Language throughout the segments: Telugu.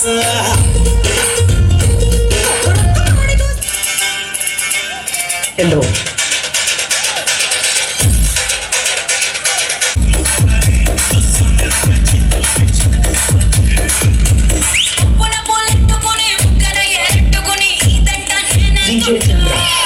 Hello. DJ Chandra.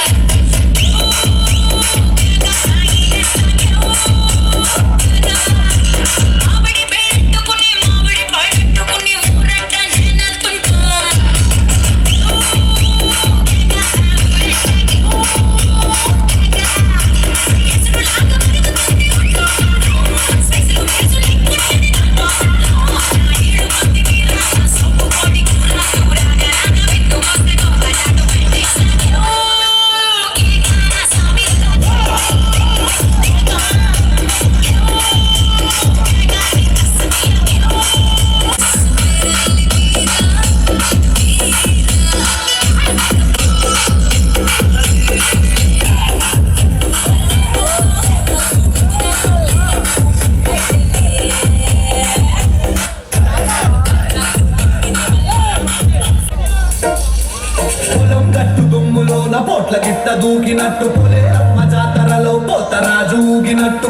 పోట్ల గిట్ట దూకినట్టు పులే అమ్మ జాతరలో పోతరాజు ఊగినట్టు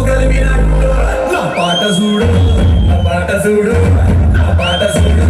కలిగినట్టు నా పాట చూడు నా పాట చూడు నా పాట చూడు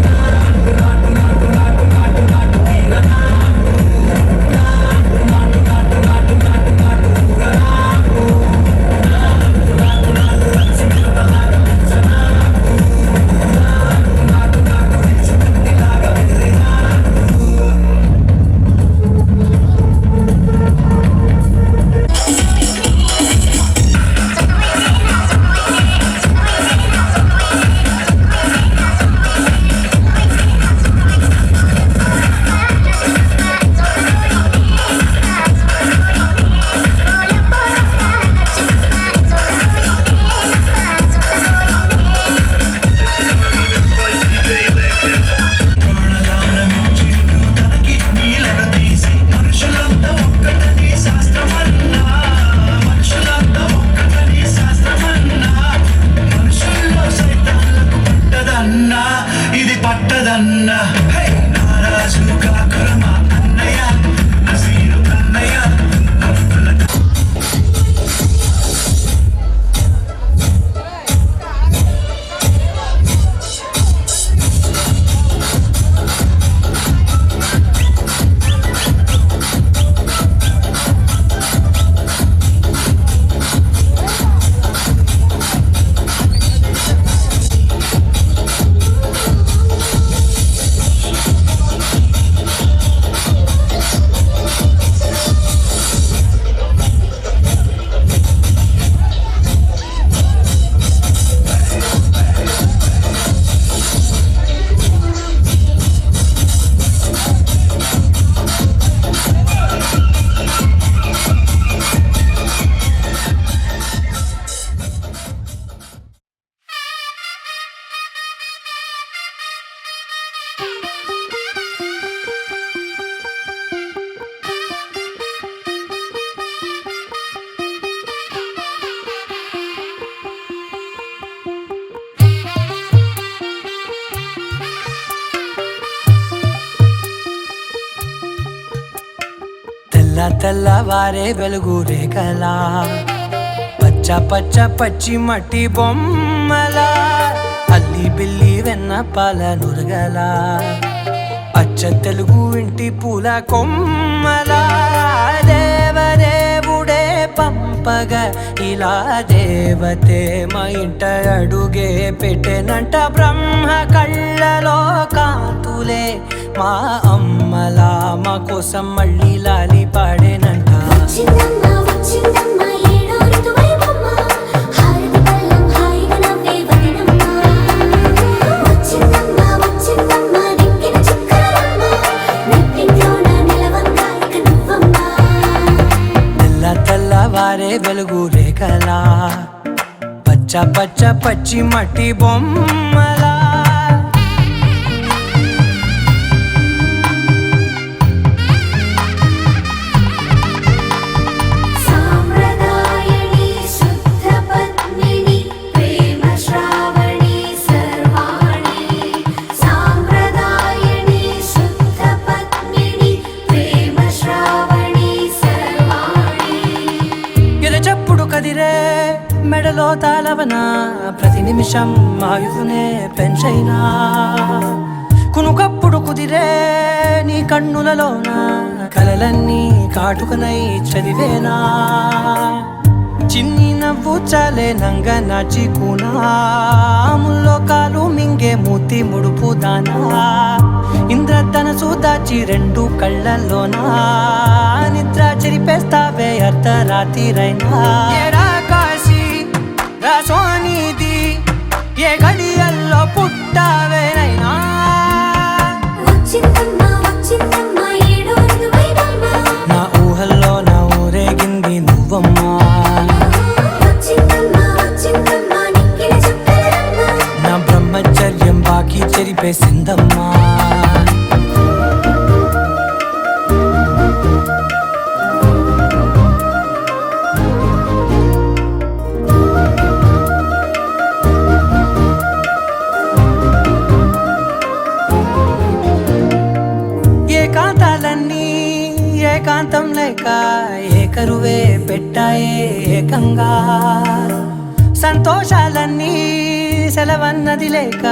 తెల్లవారే వెలుగు రేఖలా పచ్చ పచ్చ పచ్చి మట్టి బొమ్మలా అల్లి బిల్లి వెన్న పాల నురగలా అచ్చ తెలుగు ఇంటి పూల కొమ్మలా దేవదేవుడే పంపగా ఇలా దేవతే మా ఇంట అడుగే పెట్టెనంట బ్రహ్మ కళ్ళలో కాంతులే మా అమ్మలా మా కోసం మళ్ళీ లాలి పాడేనంట తెల్లవారే వెలుగు రేఖలా పచ్చ పచ్చ పచ్చి మట్టి బొమ్మలా సాంప్రదాయ మెడలో తాళవన ప్రతి నిమిషం ఆయుధునే పెంచైనా కునుకప్పుడు కుదిరే నీ కన్నులలోన కలలన్నీ కాటుకనై చదివేనా చిన్ని నవ్వు చాలే నంగ నాచి కూనాముల్లో కాలు మింగే మూతి ముడుపు దానా ఇంద్రధనసు దాచి రెండు కళ్ళల్లోనా నిద్ర చెరిపేస్తావే అర్ధరాత్రిరైనా ఏరా కాశీ రా సోనిది ఏ గడియల్లో పుట్టావేనైనా నా ఊహల్లో నా ఊరేగింది నువ్వమ్మా నా బ్రహ్మచర్యం బాకీ చెరిపేసిందమ్మా ఏకాంతాలన్నీ ఏకాంతం లేక ఏకరువే పెట్టాయే ఏకంగా సంతోషాలన్నీ సెలవన్నది లేక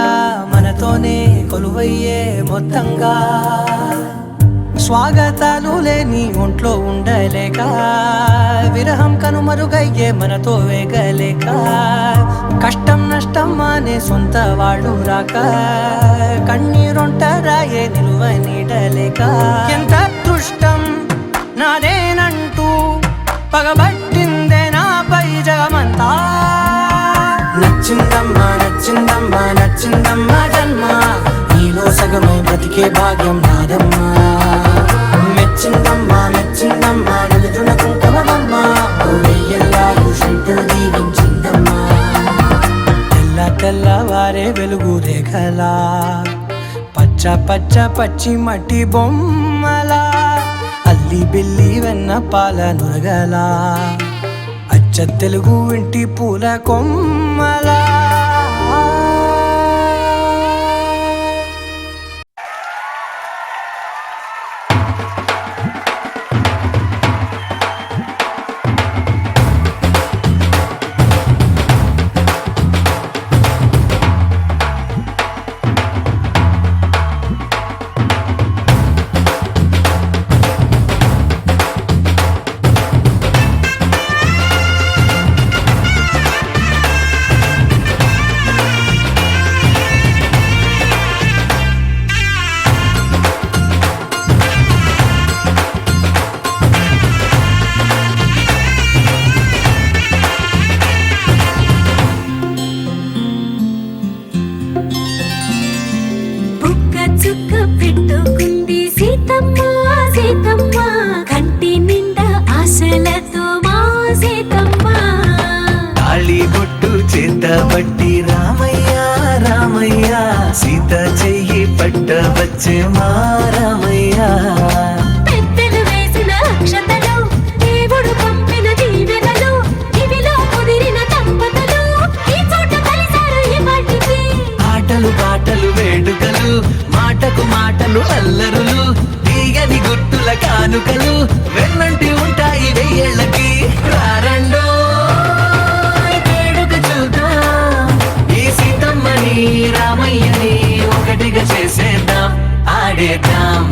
మనతోనే కొలువయ్యే మొత్తంగా స్వాగతాలు లేని ఒంట్లో ఉండలేక విరహం కనుమరుగయ్యే మనతో వేగలేక కష్టం నష్టం అనే సొంత వాళ్ళు రాక కన్నీరొంటరాయే నిలువ నీడలేక ఎంత అదృష్టం నాదేనంటూ పగబట్టిందే నాపై జగమంతా నచ్చిందమ్మా నచ్చిందమ్మా నచ్చిందమ్మా జన్మ నీలో సగమై బ్రతికే భాగ్యం నాదమ్మా మెచ్చిందమ్మా మెచ్చిందమ్మా నిలుచున కుంకుమమ్మా వెయ్యల్లాలు శంకులు దీవించిందమ్మా తెల్ల తెల్లవారే వెలుగు రేఖలా పచ్చ పచ్చ పచ్చి మట్టి బొమ్మలా అల్లి బిల్లి వెన్న పాల నురగలా అచ్చ తెలుగు ఇంటి పూల కొమ్మలా బట్టి రామయ్య రామయ్య సీత చెయ్యి పట్టవచ్చే మా రామయ్య పెద్దలు వేసిన అక్షతలు దేవుడు పంపిన దీవెనలు ఇవిలో కుదిరిన దంపతులు ఈ చోట కలిసారు ఈ వాటికి ఆటలు పాటలు వేడుకలు మాటకు మాటలు అల్లరులు తీయని గుట్టుల కానుకలు వెన్నంటి ఉంటాయి వెయ్యేళ్ళకి రారండో రామయ్యని ఒకటిగా చేసేద్దాం ఆడేద్దాం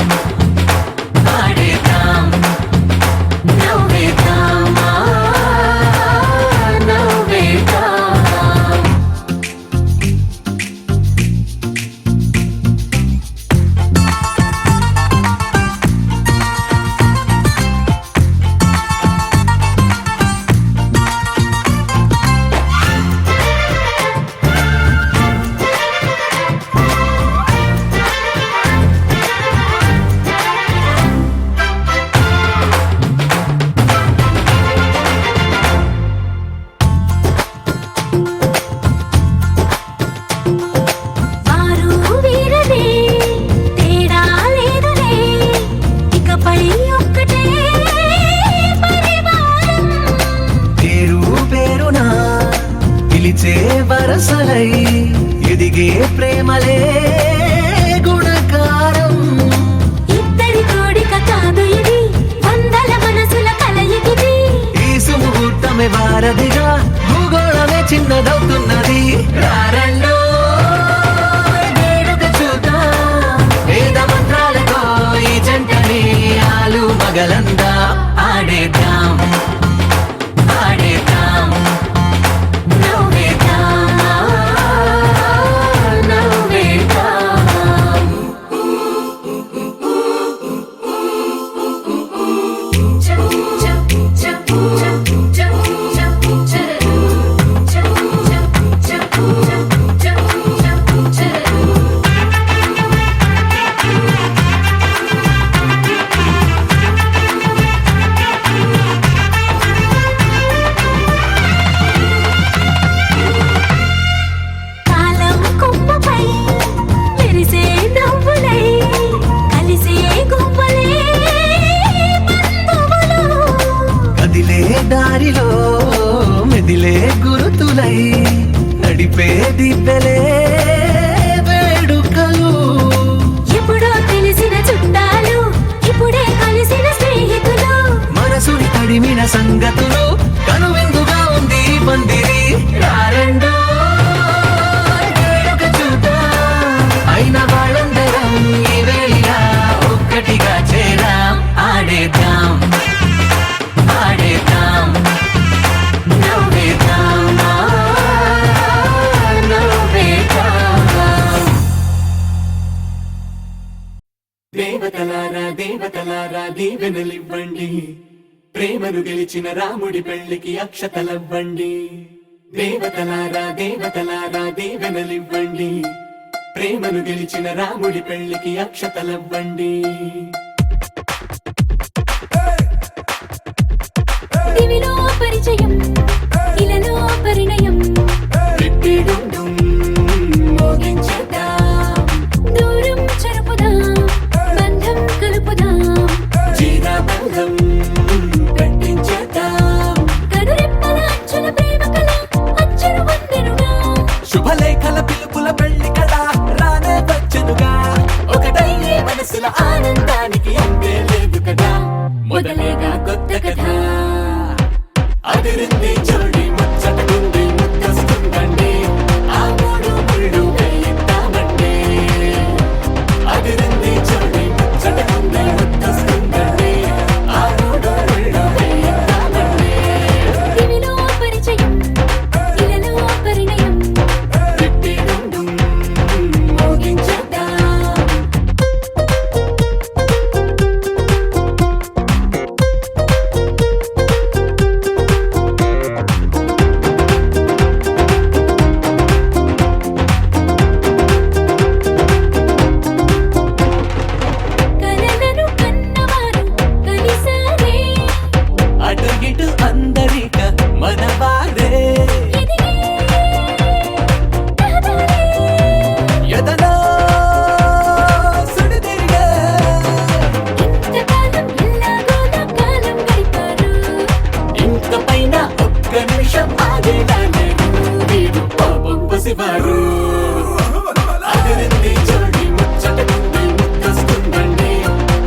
పగలందా ఆడేద్దాం ఆడేద్దాం నవ్వేద్దాం నవ్వేద్దాం కాలం కొమ్మపై మెరిసే నవ్వులై కలిసే గుంపలే బంధువులు కదిలే దారిలో మెదిలే గురుతులై నడిపే దిబ్బెలే వేడుకలు ఎప్పుడో తెలిసిన చుట్టాలు ఇప్పుడే కలిసిన స్నేహితులు మనసుని తడిమిన సంగతులు కనువిందుగా ఉంది ఈ పందిరి రారండో వేడుక చూద్దాం అయిన వాళ్ళందరం ఈ వేళ ఒక్కటిగా చేరాం ఆడేద్దాం ఆడేద్దాం నవ్వేద్దాం నవ్వేద్దాం దేవతలారా దేవతలారా దీవెనలివ్వండి ప్రేమను గెలిచిన రాముడి పెళ్లికి అక్షతలవ్వండి దేవతలారా దేవతలారా దీవెనలివ్వండి ప్రేమను గెలిచిన రాముడి పెళ్లికి అక్షతలవ్వండి దివిలో పరిచయం ఇలలో పరిణయం టిట్టిడుండుం మోగించేద్దాం దూరం చెరుపుదాం బంధం కలుపుదాం జీరాబంధం పెట్టించేద్దాం కనురెప్పల అచ్చుల ప్రేమ కళ అచ్చును వందెనుగా శుభలేఖల పిలుపుల పెళ్లి కళ రానే వచ్చనుగా ఒకటయ్యే మనసుల ఆనందానికి అంతే లేదు కదా మొదలేగా కొత్త కథ అదిరింది జోడి ముచ్చటకుంది ముద్దొస్తుందండి ఆ మూడు ముళ్ళు వేయిద్దామండి అదిరింది జోడి ముచ్చటకుంది ముద్దొస్తుందండి ఆ మూడు ముళ్ళు వేయిద్దామండి దివిలో పరిచయం ఇలలో పరిణయం టిట్టిడుండుం మోగించేద్దాం కలలను కన్నవారు కలిసారే అటు ఇటు అందరిక మనవారే ఎదిగే రహదారే ఎదలో సుడిదిరిగే ఇంతకాలం ఎల్లాగోలా కాలం గడిపారు ఇంక పైన ఒక్క నిమిషం ఆగేలా లేరు వీరు పాపం పసివారు అదిరింది జోడి ముచ్చటకుంది ముద్దొస్తుందండి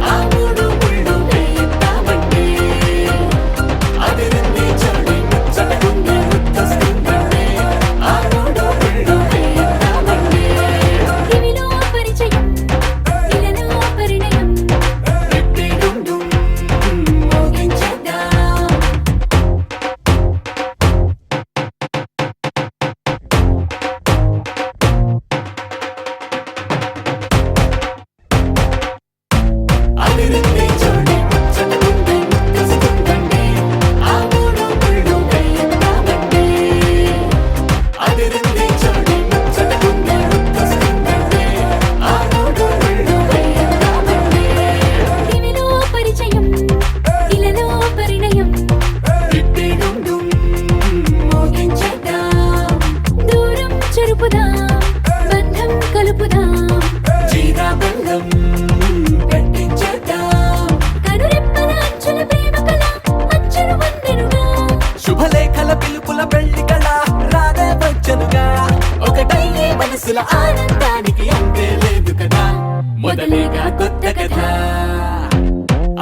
ఆ మూడు ముళ్ళు వేయిద్దామండి అదిరింది జోడి ముచ్చటకుంది ముద్దొస్తుందండి ఆ మూడు ముళ్ళు వేయిద్దామండి దివిలో పరిచయం ఇలలో పరిణయం టిట్టిడుండుం మోగించేద్దాం అదిరింది జోడి ముచ్చటకుంది ముద్దొస్తుందండి ఆ మూడు ముళ్ళు వేయిద్దామండి అదిరింది జోడి ముచ్చటకుంది ముద్దొస్తుందండి ఆ మూడు ముళ్ళు వేయిద్దామండి దివిలో పరిచయం ఇలలో పరిణయం టిట్టిడుండుం మోగించేద్దాం దూరం చెరుపుదాం బంధం కలుపుదాం జీరాబంధం పెట్టించేద్దాం కనురెప్పల అచ్చుల ప్రేమ కళ అచ్చును వందెనుగా శుభలేఖల పిలుపుల పెళ్లి కళ రానే వచ్చనుగా ఒకటయ్యే మనసుల ఆనందానికి అంతే లేదు కదా మొదలేగా కొత్త కథ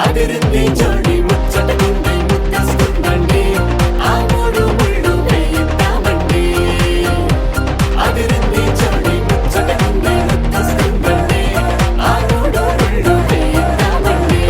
అదిరింది జోడి ముచ్చటకుంది ముద్దొస్తుందండి ఆ మూడు ముళ్ళు వేయిద్దామండి అదిరింది జోడి ముచ్చటకుంది ముద్దొస్తుందండి ఆ మూడు ముళ్ళు వేయిద్దామండి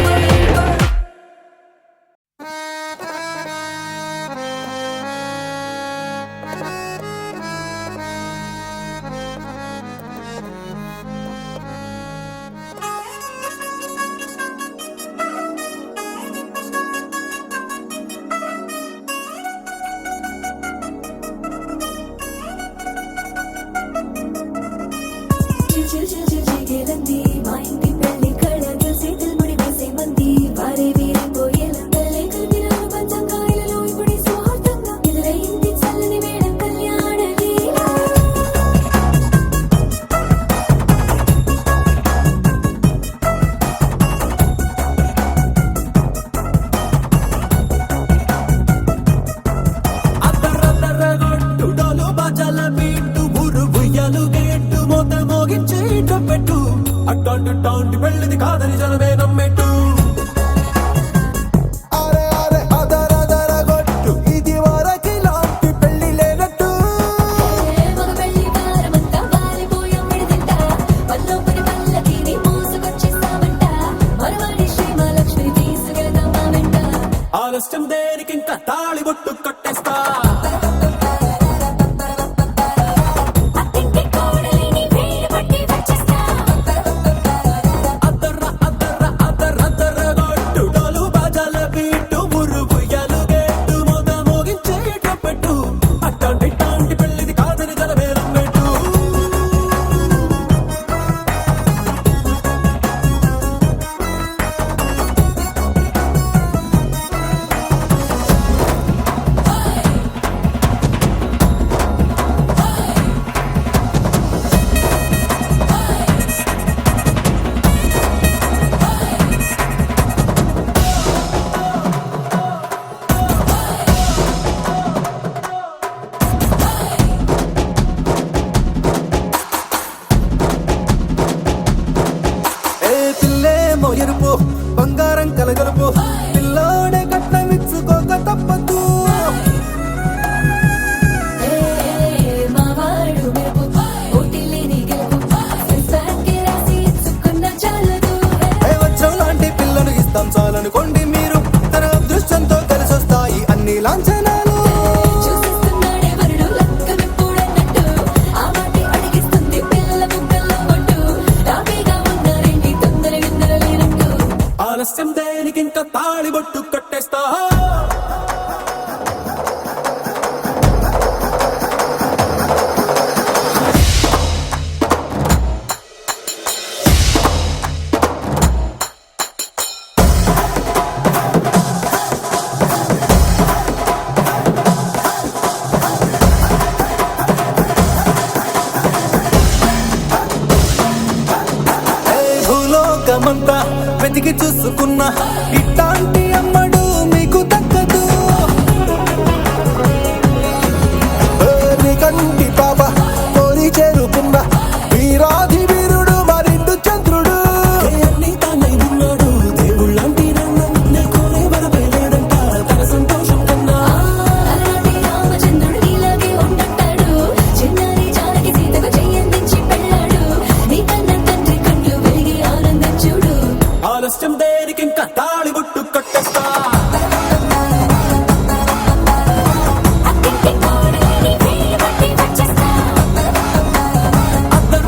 అట్టాంటి పెళ్ళిది కాదని జనమే నమ్మెట్టు అరే అరే అదర గొట్టు ఇది వరకి లాంటి పెళ్లి లేనట్టు మగ పెళ్లి వారమంతా వాలిపోయాం విడిదింట పల్లోపరి పల్లకిని మోసుకొచ్చేస్తామంట మరవాడి శ్రీమహాలక్ష్మిని తీసుకెళ్దాం మా వెంట ఆలస్యం దేనికి ఇంకా తాళి బొట్టు కట్టేస్తా అత్తింటి కోడలిని వేలు పట్టి వచ్చేస్తా అద్దర గొట్టు డోలు బాజాల బీటు మురుగుయ్యలు గేటు మొద మోగించేటప్పుడు అట్టాంటి పెళ్ళిది కాదని జనమే నమ్మెట్టు ఏ పిల్లేమో ఎరుపు బంగారం కలగలుపు పిల్లోడే కట్నమిచ్చుకోక తప్పదు మా వాడు మెరుపు ఓటిల్లేని గెలుపు ఫ్యాన్కి రాసి ఇచ్చుకున్న చాలదు ఏ వచ్చం లాంటి పిల్లను ఇస్తాం చాలనుకోండి మీరు తన అదృష్టంతో కలిసొస్తాయి అన్ని లాంఛనాలు చూసిస్తున్నాడే వరుడు లక్కమెప్పుడన్నట్టు ఆ మాటే అడిగిస్తుంది పిల్ల బుగ్గల్లో కొట్టు తాపీగా ఉన్నారేంటి తొందర విందర లేనట్టు ఆలస్యం దేనికి ఇంకా తాళి బొట్టు కట్టేస్తా భూలోకమంతా వెతికి చూసుకున్నా ఇట్లాంటి అమ్మడు మీకు దక్కదు నీ కంటి పాప కోరి చేరుకున్న వీరాధి వీరుడు మరిండు చంద్రుడు అన్ని తానై ఉన్నాడు దేవుళ్ళంటి నన్ను కోరే వరపై లేదంట తన సంతోషం కన్నా అలాంటి రామచంద్రుడు ఇలాగే ఉండంటాడు చిన్నారి జానకి సీతకు చెయ్యందించి పెళ్ళాడు నీ కన్న తండ్రి కళ్ళు వెలిగి ఆనందం చూడు ఆలస్యం దేనికి ఇంకా తాళి బొట్టు కట్టేస్తా అత్తింటి కోడలిని వేలు పట్టి వచ్చేస్తా అద్దర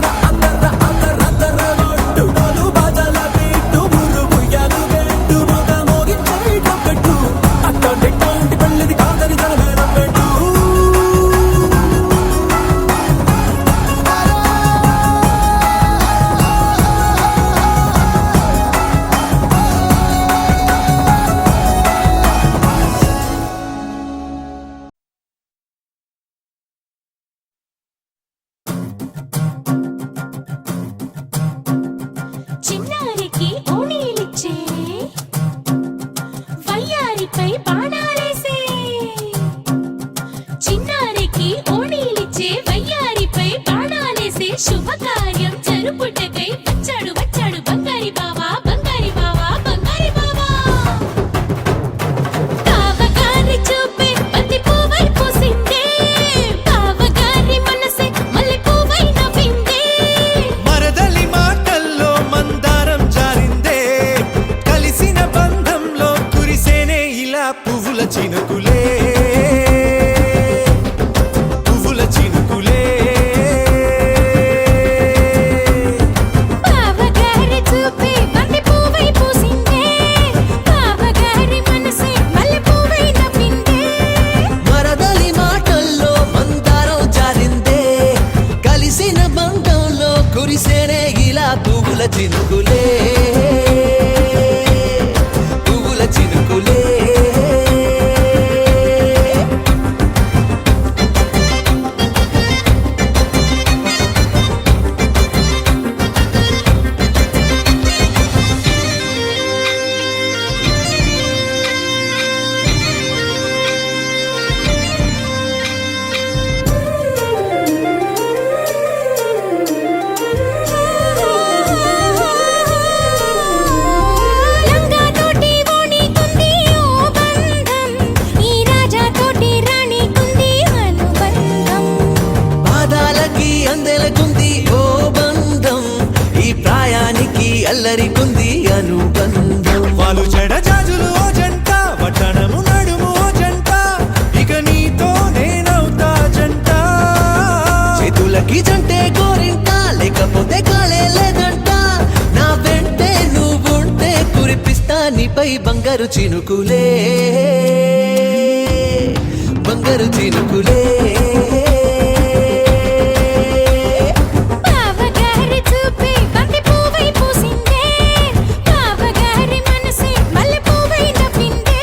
గొట్టు డోలు బాజాల బీటు మురుగుయ్యలు గేటు మొద మోగించేటప్పుడు అట్టాంటి పెళ్ళిది కాదని జనమే నమ్మెట్టు చిన్నారికి ఓణీలిచ్చే వయ్యారిపై బాణాలేసే చిన్నారికి ఓణీలిచ్చే వయ్యారిపై బాణాలేసే శుభకార్యం జరుపుటకై వచ్చాడు వచ్చాడు బంగారి బావా బంగారి బావా బంగారి బావా కావగారి చూపే బంతి పువ్వై పూసిందే కావగారి మనసే మల్లె పువ్వై నవ్విందే మరదలి మాటల్లో మందారం జారిందే కలిసిన బంధంలో కురిసేనే ఇలా పువ్వుల చినుకులే పువ్వుల చినుకులే బావగారి చూపే బంతి పువ్వై పూసిందే కావగారి మనసే మల్లె పువ్వై నవ్విందే మరదలి మాటల్లో మందారం జారిందే కలిసిన బంధంలో కురిసేనే ఇలా పువ్వుల చినుకులే పువ్వుల చినుకులే నీపై బంగారు చినుకులే బంగారు చినుకులే బావగారి చూపే బంతి పువ్వై పూసిందే బావగారి మనసే మల్లె పువ్వై నవ్విందే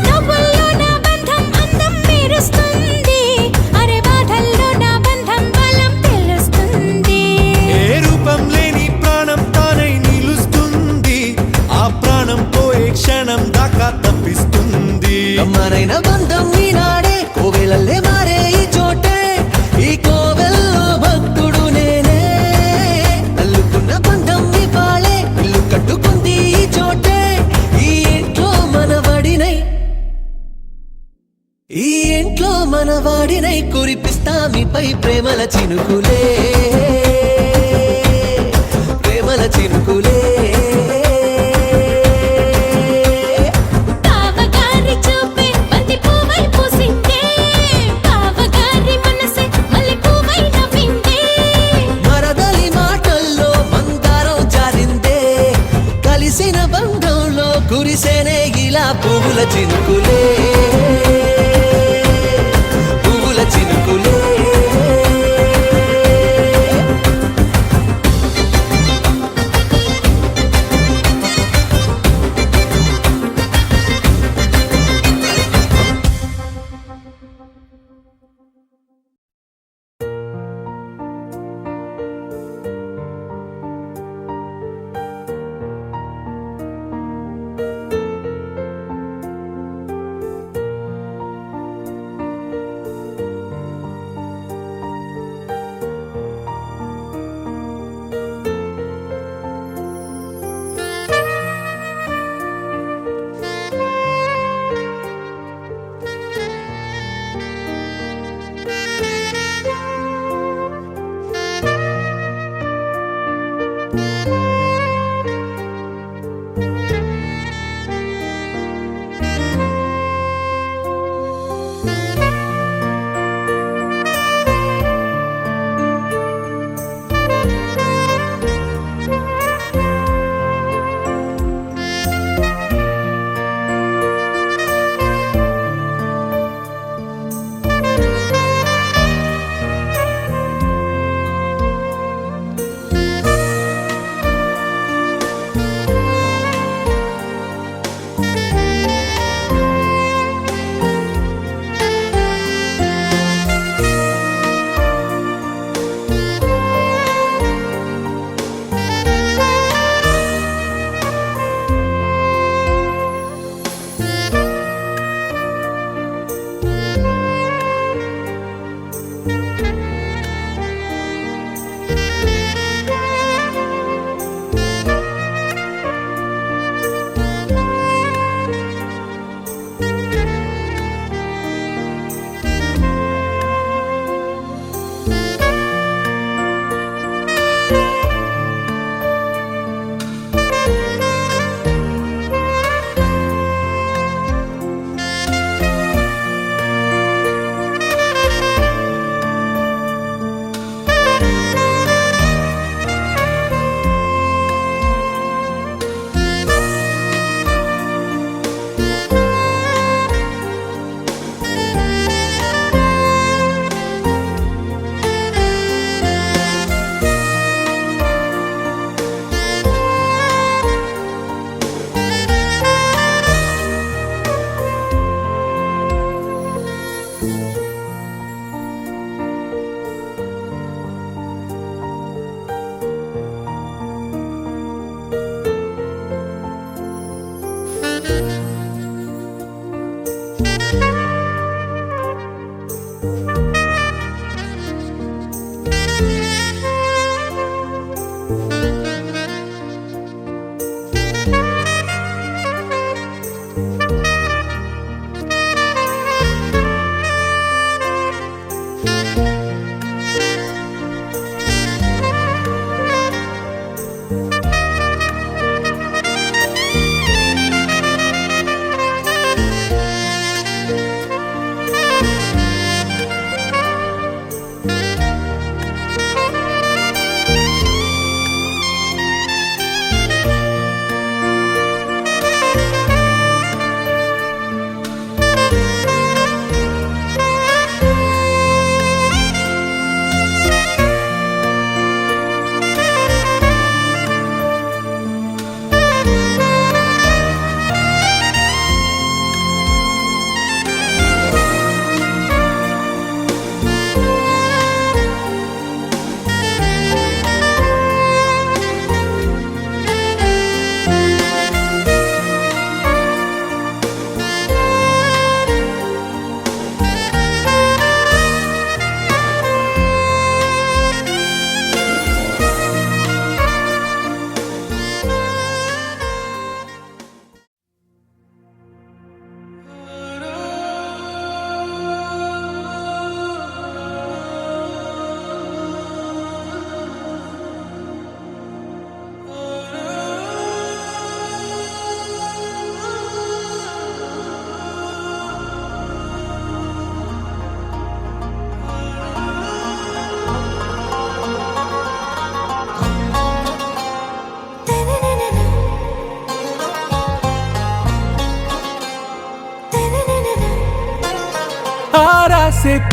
నవ్వుల్లో నా బంధం అందం మెరుస్తుంది అరే బాధల్లో నా బంధం బలం తెలుస్తుంది ఏ రూపం లేని ప్రాణం తానై నిలుస్తుంది ఆ ప్రాణం పోయే క్షణం దాకా తప్పిస్తుంది అమ్మనైన బంధం ఈనాడే కోవెలల్లే మారే ఈ చోటే ఈ కోవెల్లో భక్తుడు నేనే అల్లుకున్న బంధం ఇవాళే ఇల్లు కట్టుకుంది ఈ చోటే ఈ ఇంట్లో మనవాడినై ఈ ఇంట్లో మనవాడినై కురిపిస్తా మీపై ప్రేమల చినుకులే ప్రేమల చినుకులే బావగారి చూపే బంతి పువ్వై పూసిందే బావగారి మనసే మల్లె పువ్వై నవ్విందే మరదలి మాటల్లో మందారం జారిందే కలిసిన బంధంలో కురిసేనే ఇలా పువ్వుల చినుకులే పువ్వుల చినుకులే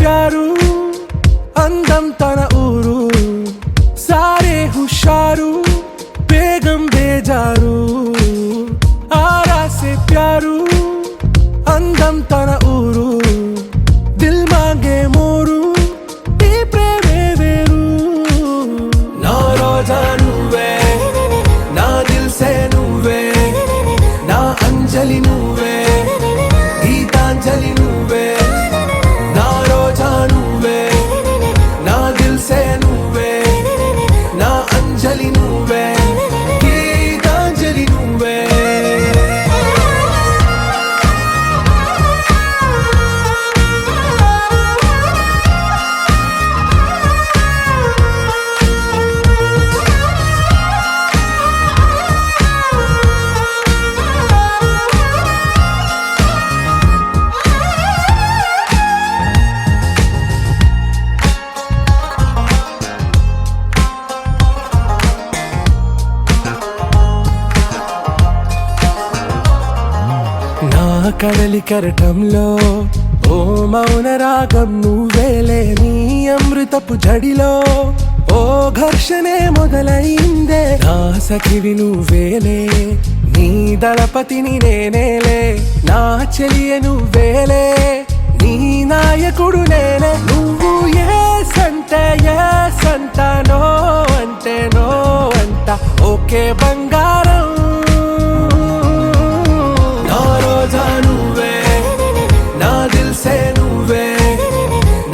ప్యారు అందం తన ఊరు సారే హుషారు బేగం బేజారు ఆరా సే ప్యారు అందం తన ఊరు దిల్ మాంగే మోరు ఈ ప్రేమే వేరు నా రోజా నువ్వే నా దిల్ సే నువ్వే నా అంజలి నువ్వే గీతాంజలి నువ్వే నా రోజా నువ్వే నా దిల్ సే నువ్వే నా అంజలి నువ్వే గీతాంజలి నువ్వే నా కడలి కరటంలో ఓ మౌన రాగం నువ్వేలే నీ అమృతపు జడిలో ఓ ఘర్షణే మొదలైందే నా సఖివి నువ్వేలే నీ దళపతిని నేనేలే నా చెలియ నువ్వేలే నీ నాయకుడు నేనే నువ్వు ఏ సంట నో అంటే నో అంట ఓకే బంగారం నా రోజా నువ్వే నా దిల్ సే నువ్వే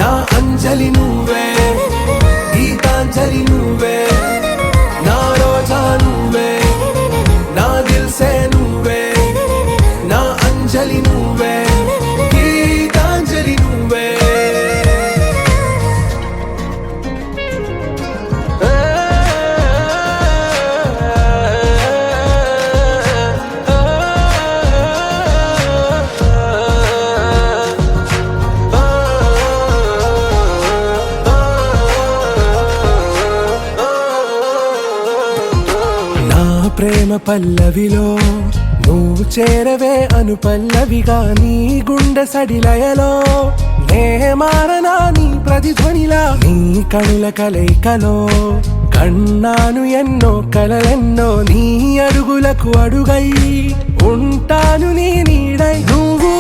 నా అంజలి నువ్వే గీతాంజలి నువ్వే నా రోజా నువ్వే నా దిల్ సే నువ్వే నా అంజలి నువ్వే గీతాంజలి నువ్వే ప్రేమ పల్లవిలో నువ్వు చేరవే అను పల్లవిగా నీ గుండె సడిలయలో నే మారనా నీ ప్రతిధ్వనిలా నీ కనుల కలయికలో కన్నాను ఎన్నో కలలెన్నో నీ అడుగులకు అడుగై ఉంటాను నీ నీడై నువ్వు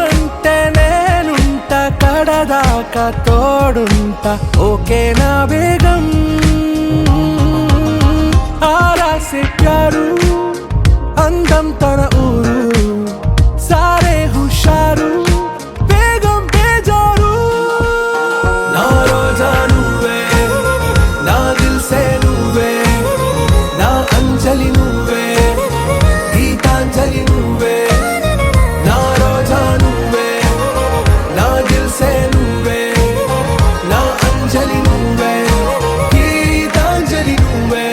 అంటే నేనుంట కడదాకా తోడుంటా ఓకే నా బేగం ఆరా సే ప్యారు అందం తన ఊరు సారే హుషారు బేగం బేజారు నా రోజా నువ్వే నా దిల్ సే నువ్వే నా అంజలి నువ్వే గీతాంజలి నువ్వే నా రోజా నువ్వే నా దిల్ సే నువ్వే నా అంజలి నువ్వే గీతాంజలి నువ్వే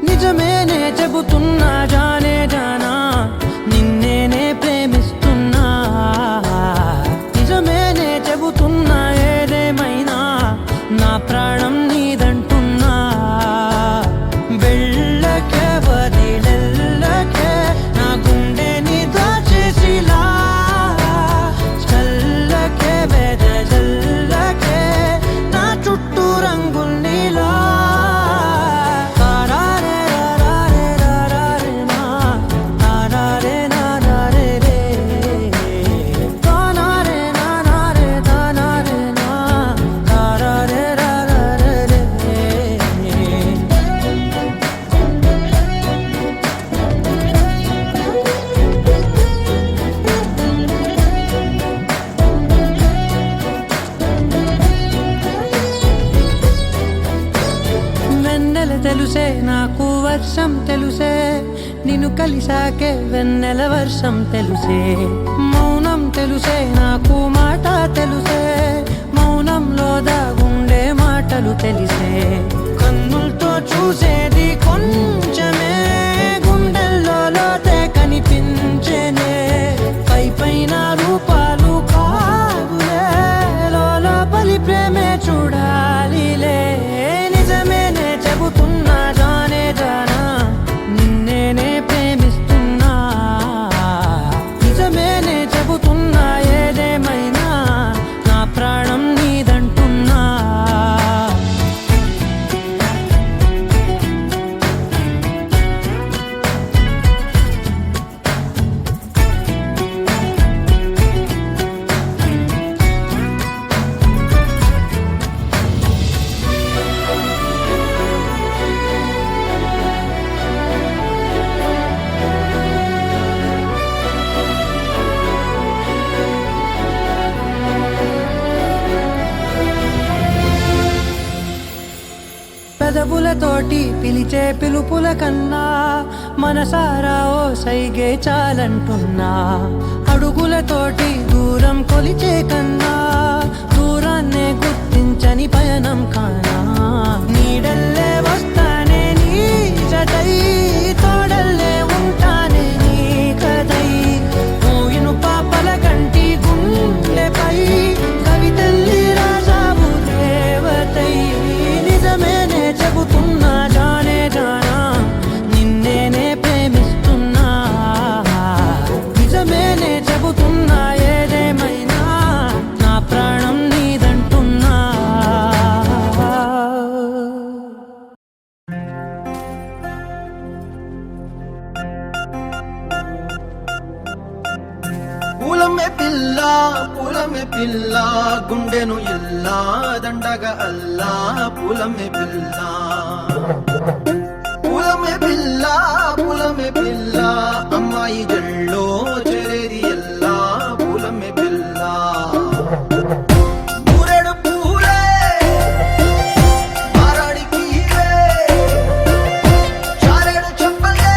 నిజమేనే చెబుతున్నా జానే జానా నిన్నేనే ప్రేమిస్తున్నా నిజమేనే చెబుతున్నా ఏదేమైనా నా ప్రాణం నీదంటున్నా వెళ్ళకే వదిలెళ్ళకే నా గుండెని దాచేసిలా చల్లకే వెదజల్లకే నా చుట్టూ రంగుల్నిలా తెలుసే నాకు వర్షం తెలుసే నిన్ను కలిసాకే వెన్నెల వర్షం తెలుసే మౌనం తెలుసే నాకు మాట తెలుసే మౌనంలో దాగుండే మాటలు తెలిసే కన్నులతో చూసేది కొంచెమే గుండెల్లో లోతే కనిపించేనే పై పైన రూపాలు కాదులే లోపలి ప్రేమే చూడాలిలే నిజమేనే చెబుతున్నా జానే జానా నిన్నేనే ప్రేమిస్తున్నా నిజమేనే చెబుతున్నా ఏదేమైనా నా ప్రాణం నీదంటున్నా పెదవులతోటి పిలిచే పిలుపుల కన్నా మనసారా ఓ సైగే చాలంటున్నా అడుగులతోటి దూరం కొలిచే కన్నా దూరాన్నే గుర్తించని పయనం కానా నీడల్లే వస్తానే నీ జతై తోడల్లే ఉంటానే నీ కదై మోయిను పాపల కంటి గుండెపై కవితల్లి రాజావు దేవతై నిజమేనే చెబుతున్నా జానే జానా నిన్నేనే ప్రేమిస్తున్నా నిజమేనే చెబుతున్నా ఏదేమైనా నా ప్రాణం నీదంటున్నా పూలమే పిల్ల గుండెను ఇల్లా దండగా అల్లా పూలమే పిల్ల అమ్మాయి జల్లో చెరేది ఎల్లా పూలమే పిల్ల మూరెడు పూలే మారాడికి చారేడు చెప్పలే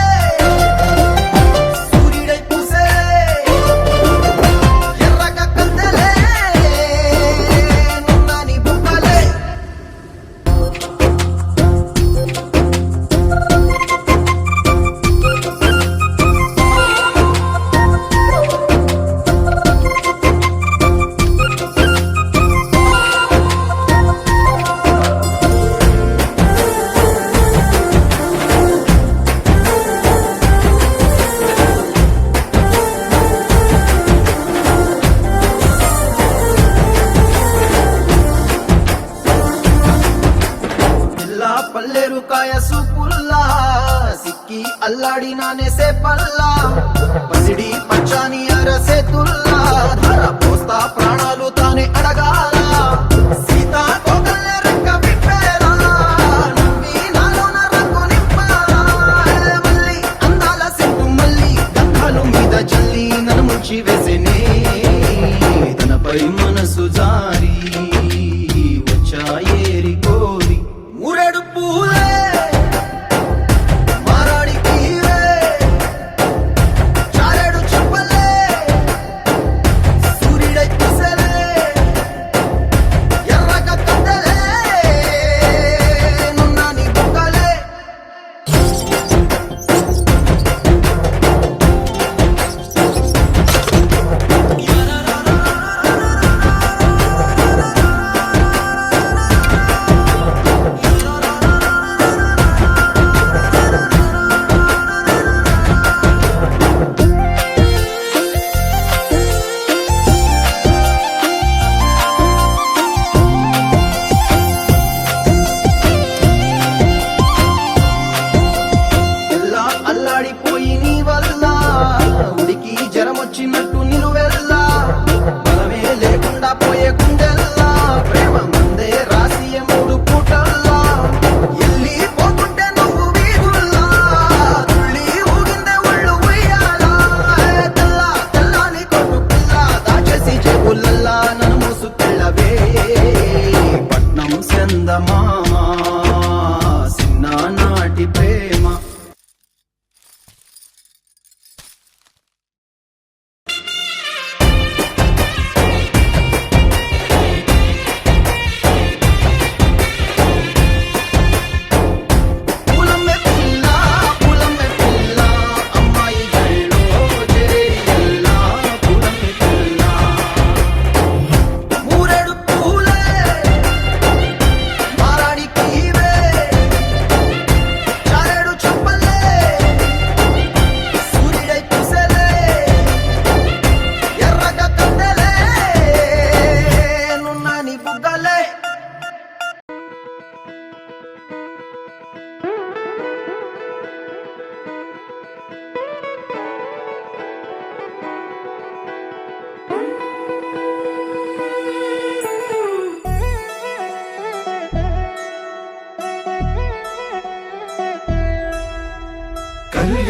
సూర్యుడై పూసే ఎర్రగా కత్తలే నున్నాని బుక్కలే పల్లేరు కాయసు పుల్లా సిక్కి అల్లాడినానే సే పల్లా పసిడి పచ్చాని అరసే తుల్లా ధర పోస్తా ప్రాణాలు తానే అడగాల సీతా కోగల్లే రెక్క విప్పేరా నవ్వి నాలోన రంగు నింపారా మళ్ళీ అందాల సెట్టు మళ్ళీ గంధాలు మీద చల్లి నన్ను ముంచి వేసేనే తనపై మనసు జారి వచ్చాయేరి కోరి మూరెడు పూలే మారాడికి చారేడు చెప్పలే సూర్యుడై పూసలే ఎర్రగా కత్తలే నున్నాని బుక్కలే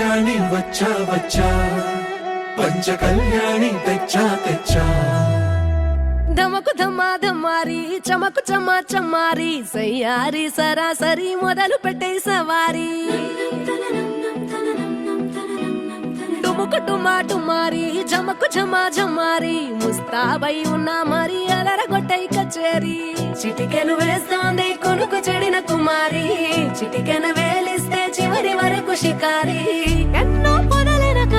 కళ్యాణి వచ్చా వచ్చా పంచ కళ్యాణి తెచ్చా తెచ్చా ధమకు ధమా ధమారి చమకు చమా చమారి సయ్యారి సరాసరి మొదలు పెట్టే సవారి డుముకు టుమా టుమారి చమకు ఝమా ఝమారి ముస్తాబై ఉన్నా మరి అలరగొట్టై కచేరి చిటికెను వేస్తోంది కొనుకు చెడిన కుమారి చిటికెను వేలిస్తే చివరి వరకు షికారి ఎన్నో పొదలెనక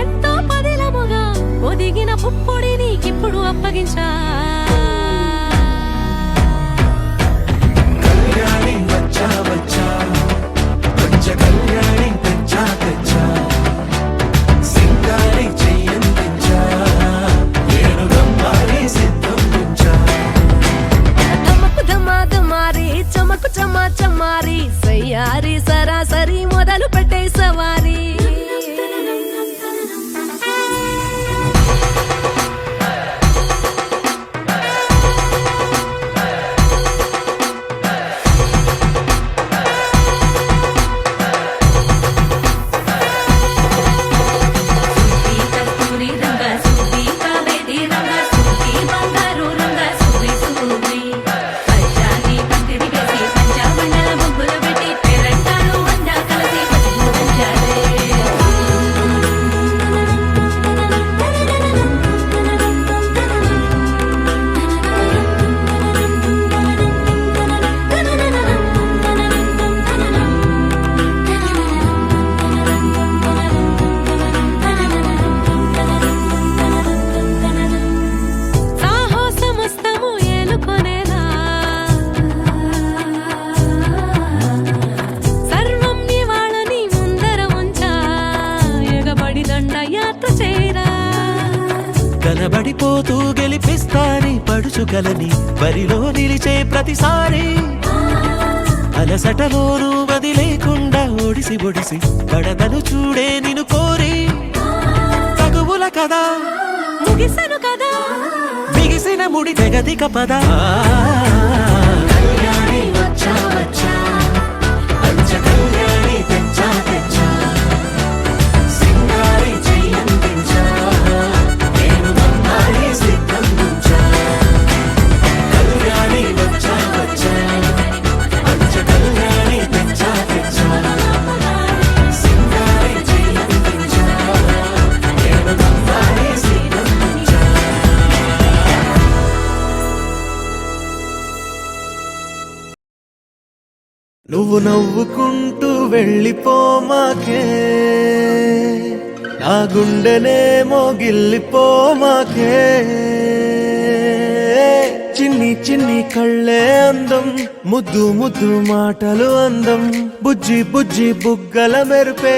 ఎంతో పదిలముగా ఒదిగిన పుప్పొడి నీకిప్పుడు అప్పగించా కళ్యాణి వచ్చా వచ్చా పంచ కళ్యాణి తెచ్చా తెచ్చా సింగారి చెయ్యందించా నేను గమ్మారి సిద్ధందించా ధమకు ధమా ధమారి చమకు చమా చమారి సయ్యారి సరాసరి మొదలు పెట్టే సవారి సాహసమస్తము ఏలుకొనేలా సర్వం ఇవాళని ముందర ఉంచా ఎగబడి దండయాత్ర చేరా కనబడిపోతూ గెలిపిస్తాని పడుచుకలని బరిలో నిలిచే ప్రతిసారి అలసటలోనూ వదిలేకుండా ఒడిసి ఒడిసి పడతను చూడే నిన్ను కోరి తగువుల కదా ముగిసెను కదా బిగిసిన ముడి తెగదిక పద కళ్యాణి వచ్చా వచ్చా పంచ కళ్యాణి తెచ్చా తెచ్చా సింగారి చెయ్యందించా నేను గమ్మారి సిద్ధందించా కళ్యాణి వచ్చా వచ్చా పంచ కళ్యాణి తెచ్చా తెచ్చా సింగారి చెయ్యందించా నేను గమ్మారి సిద్ధందించా నువ్వు నవ్వుకుంటూ వెళ్ళిపోమాకే నా గుండెనేమో గిల్లిపోమాకే చిన్ని చిన్ని కళ్ళే అందం ముద్దు ముద్దు మాటలు అందం బుజ్జి బుజ్జి బుగ్గల మెరుపే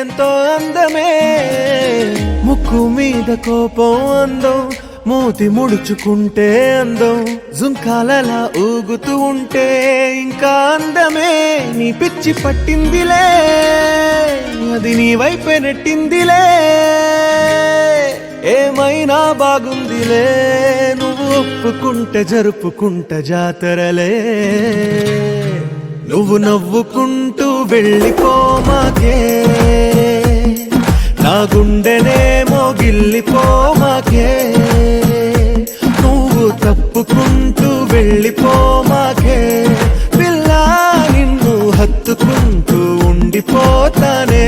ఎంతో అందమే ముక్కు మీద కోపం అందం మూతి ముడుచుకుంటే అందం జుంకాలలా ఊగుతూ ఉంటే ఇంకా అందమే నీ పిచ్చి పట్టిందిలే అది నీ వైపే నెట్టిందిలే ఏమైనా బాగుందిలే నువ్వు ఒప్పుకుంటే జరుపుకుంటే జాతరలే నువ్వు నవ్వుకుంటూ వెళ్ళిపోమాకే నా గుండెనేమో గిల్లిపోమాకే నువ్వు తప్పుకుంటూ వెళ్ళిపోమాకే పిల్ల నిన్ను హత్తుకుంటూ ఉండిపోతానే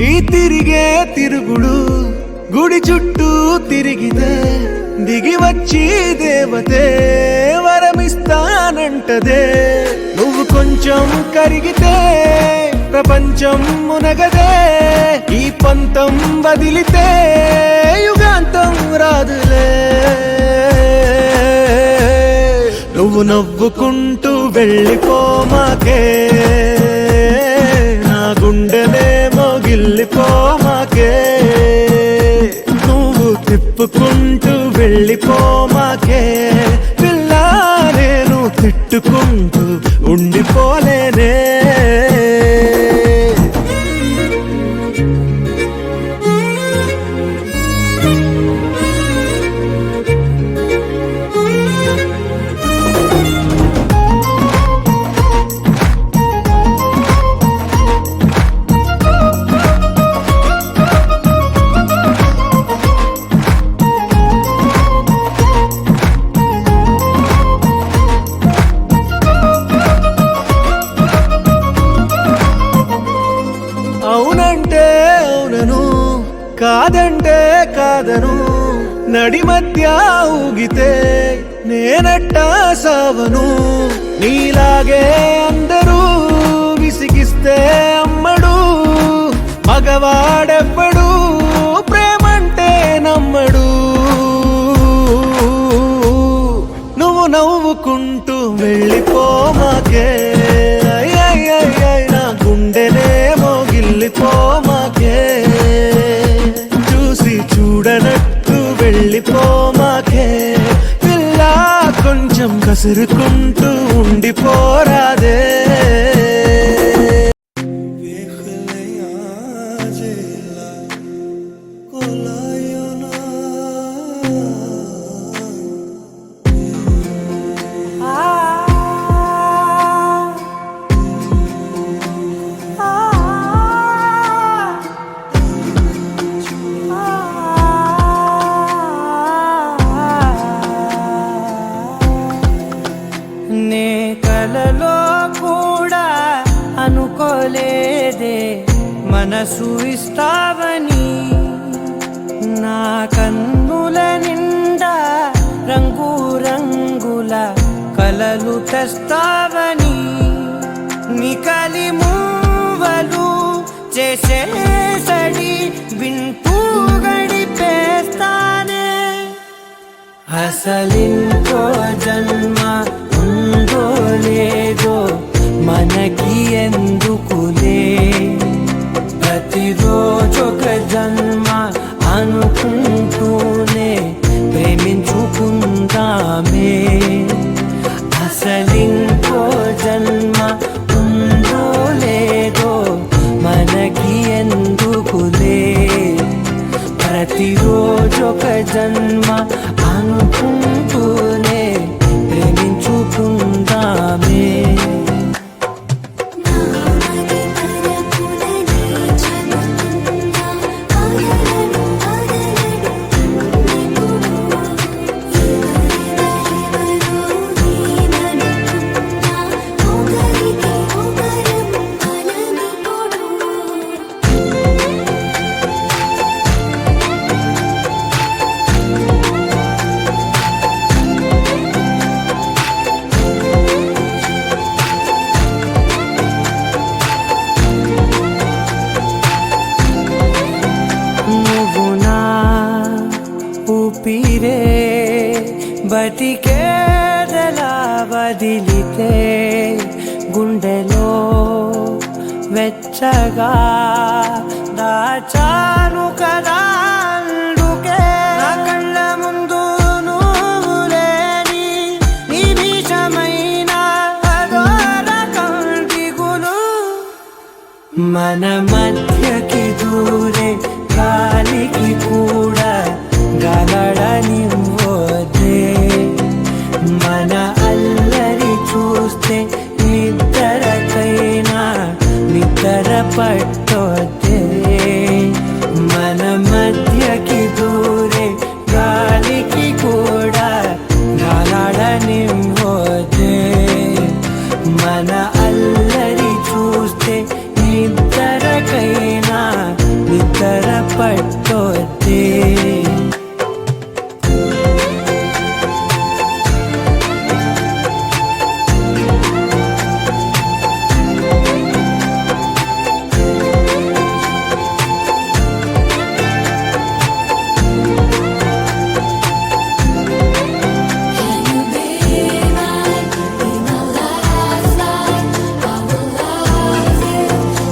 ఈ తిరిగే తిరుగుడు గుడి చుట్టూ తిరిగితే దిగి వచ్చి దేవతే వరమిస్తానంటదే నువ్వు కొంచెం కరిగితే ప్రపంచం మునగదే ఈ పంతం వదిలితే యుగాంతం రాదులే నువ్వు నవ్వుకుంటూ వెళ్ళిపోమాకే నా గుండెనేమో గిల్లిపోమాకే నువ్వు తిప్పుకుంటూ వెళ్ళిపోమాకే పిల్ల నేను తిట్టుకుంటూ ఉండిపోలేనే. అవునంటే అవునను, కాదంటే కాదను, నడి మధ్య ఊగితే నేనట్టా సావను. నీలాగే అందరూ విసిగిస్తే అమ్మడు, మగవాడెవ్వడు ప్రేమంటే నమ్మడు. నువ్వు నవ్వుకుంటూ వెళ్ళిపోమాకే, నా గుండెనేమో గిల్లిపోమాకే. చూసి చూడనట్టు వెళ్ళిపోమాకే. పిల్ల కొంచెం కసురుకుంటూ ఉండిపోరాదే. నే కలలో కూడా అనుకోలేదే మనసు ఇస్తావని. నా కన్నుల నిండా రంగు రంగుల కలలు తెస్తావని. నికలి మూవలు చేసేసడి వింటూ గడిపేస్తానే. అసలింకో జన్మ ఉందో లేదో మనకి ఎందుకులే. ప్రతిరోజొక జన్మ అనుకుంటూనే ప్రేమించుకుందామే. అసలింకో జన్మ ఉందో లేదో మనకి ఎందుకులే. ప్రతిరోజొక జన్మ అనుకుంటూనే ప్రేమించుకుందామే. నామది తరపులని చెబుతున్నా ఆగలను ఆగలను ఎవరెవరెవరో నేననుకున్నా ఒకరికి ఒకరం అలనిపోడు. నువ్వు నా ఊపిరే బతికేదలా వదిలితే గుండెలో వెచ్చగా దాచాను కదా. అందుకే నా కళ్ళ ముందు నువ్వు లేని నిమిషమైన అదో రకం దిగులు. మన మధ్యకి దూరే గాలికి కూడా గలడనివ్వదే. మన అల్లరి చూస్తే నిద్రకైనా నిద్ర పట్టొద్దే. మన మధ్యకి దూరే గాలికి కూడా గలడనివ్వదే. మన అల్లరి చూస్తే నిద్రకైనా నిద్ర పట్టొద్దే. Can you be mine in my last life? I will love you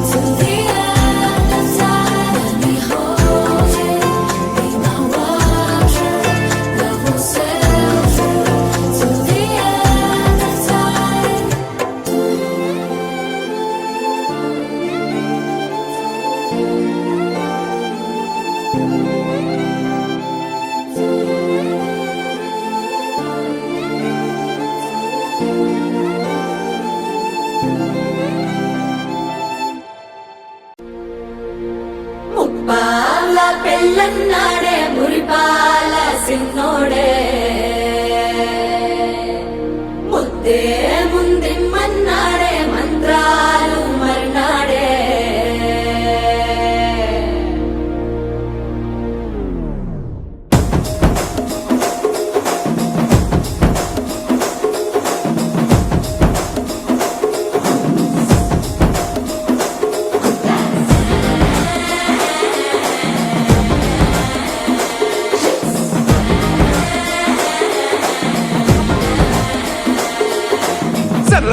till the end of time. Let me hold you. మల్లన్నాడే మురిపాల సిన్నోడే ముద్దే ముందిమ్మన్నాడే మంత్రాలు మర్నాడే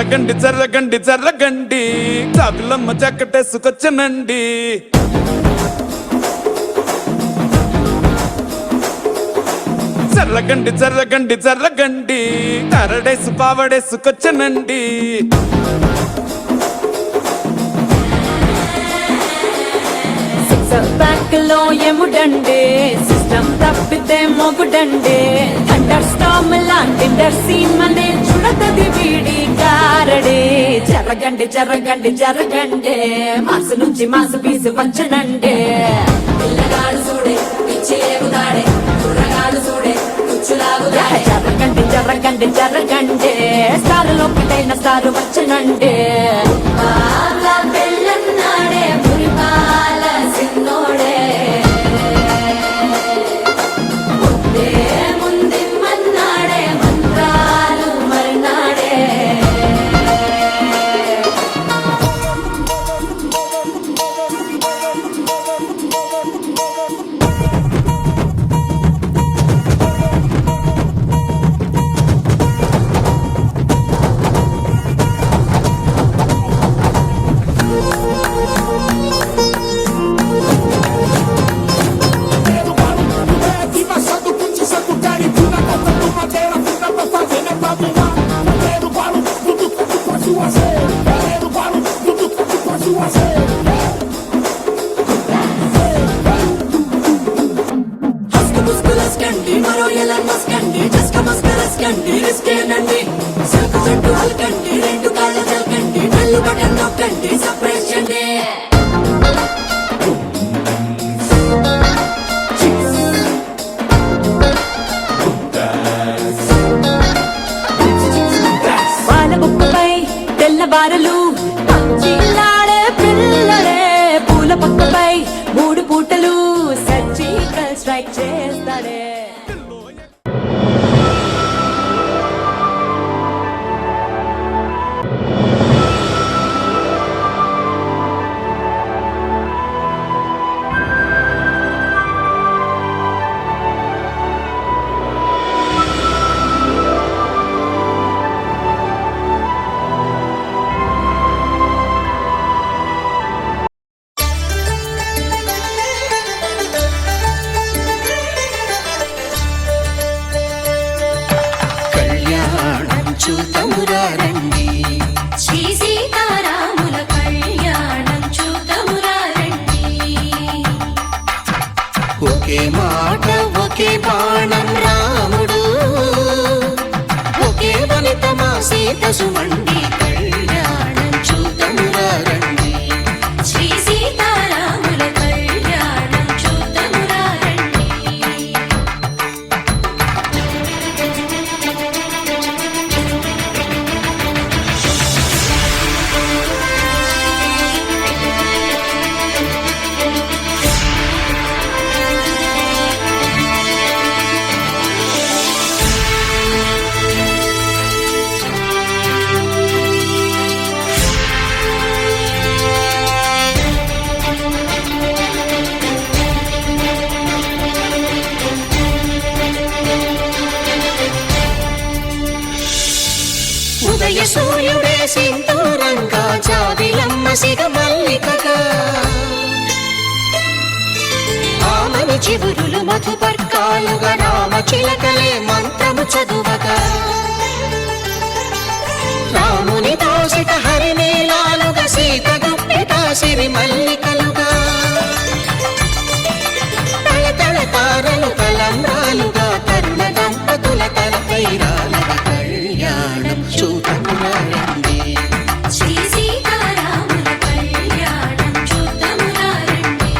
జర్రగండి జర్రగండి జర్రగండి చాకులమ్మ చక్కటేసుకొచ్చనండి జర్రగండి జర్రగండి జర్రగండి కరడేసు పావడేసుకొచ్చనండి బ్యాక్ లో ఎముడండే సిస్టమ్ తప్పితే మొగుడండే థండర్ స్టామ్ లాంటి సీన్ మనే చూడతది వీడి కారడే జరగండి జరగండి జరగండే మాసు నుంచి మాసు పీసు పంచనండే పిల్లగాడు చూడే పిచ్చి ఎగుతాడే కుర్రగాడు చూడే కుచ్చులాగుతాడే జరగండి జరగండి జరగండే స్టార్ లోకిటైన స్టార్ వచ్చనండే పెళ్ళన్నాడే మురిపాల సిన్నోడే ముద్దే ముందిమ్మన్నాడే మంత్రాలు మర్నాడే మరో ఎలా మస్కండి జస్క మస్కరస్కండి రిస్కేనండి సల్కు జట్టు అల్కండి రెండు కాళ్ళ జల్కండి నల్లు బటన్ నొక్కండి సర్ప్రైజ్ చండి వాళ్ళ బుక్కపై తెల్లబారలు పచ్చిలాడే పిల్లలే పూల పక్కపై మూడు పూటలు సర్జికల్ స్ట్రైక్ చేస్తాడే చూతమురారండి శ్రీ సీతారాముల కళ్యాణం చూతమురారండి ఒకే మాట ఒకే బాణం రాముడు ఒకే వనిత మా సీత సుమండి కళ్యాణం చూతమురారండి శ్రీ సీతారాముల కళ్యాణం చూతమురారండి ఉదయ సూర్యుడే సింధూరంగా జాబిలమ్మ సిగ మల్లికగా ఆమని చివురులు మధుపర్కాలుగా రామ చిలకలే మంత్రము చదువగా రాముని దోసిట హరినీలాలుగా సీత గుప్పిట సిరి మల్లికలుగా తల తల తారలు తలంబ్రాలుగా తరుణ దంపతుల తలపై రాలగా కళ్యాణం చూతమురారండి శ్రీ సీతారాముల కళ్యాణం చూతమురారండి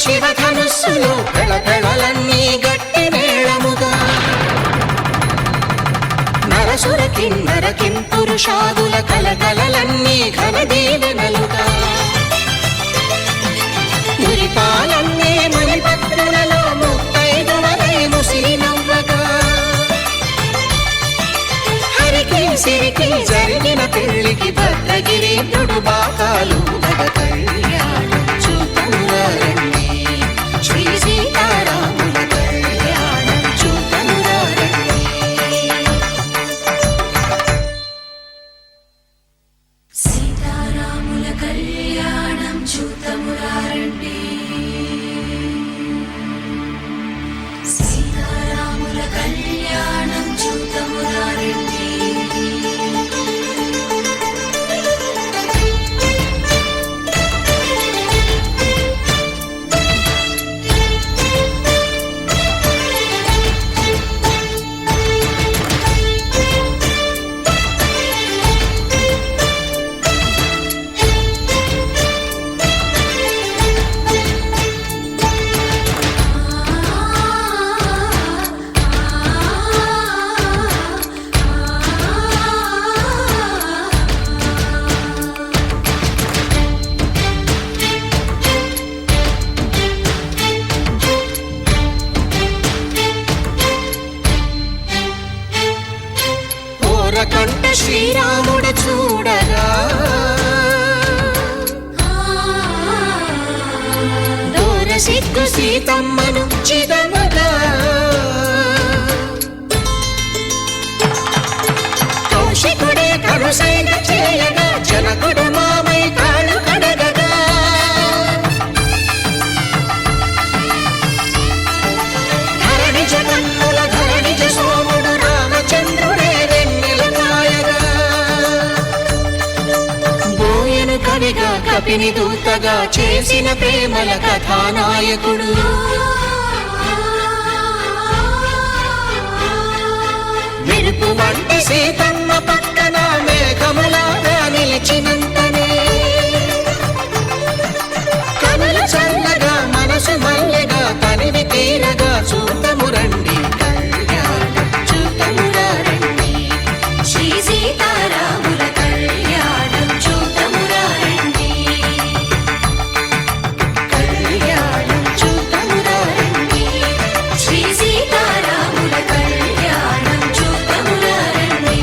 శివధనుస్సులో కళకళలన్నీ గట్టి మేళముగా నరసుర కిన్నర కింపురుషాదుల కలకలలన్నీ ఘన దీవెనలుగా మురిపాలన్నీ మణిపత్రులలో ముత్తైదువలై ముసినవ్వగా హరికి సిరికి జరిగిన పెళ్లికి భద్రగిరీంద్రుడు బాకాలు గద కళ్యాణం చూతమురారండి శ్రీ సీతారాముల కళ్యాణం చూతమురారండి సీతారాముల కళ్యాణం చూతమురారండి సీతారాముల కళ్యాణం చూతమురారండి కంట శ్రీరాముడు చూడగా దూర సిగ్గు సీతమ్మను చిదమగా కౌశికుడే కరుసైన చేయగా జనకుడు మామై కాళ్ళు కడగగా ధరణి జగన్నుల ధరణిజ సోముడు రామచంద్రుడే కవిగా కపిని దూతగా చేసిన ప్రేమల కథానాయకుడు మెరుపు వంటి సీతమ్మ పక్కన మేఘములాగా నిలిచినంతనే కనులు చల్లగా మనసు మల్లెగా తనివి తీరగా చూతమురండి కళ్యాణం చూతమురారండి శ్రీ సీతారాముల కళ్యాణం చూతమురారండి కళ్యాణం చూతమురారండి శ్రీ సీతారాముల కళ్యాణం చూతమురారండి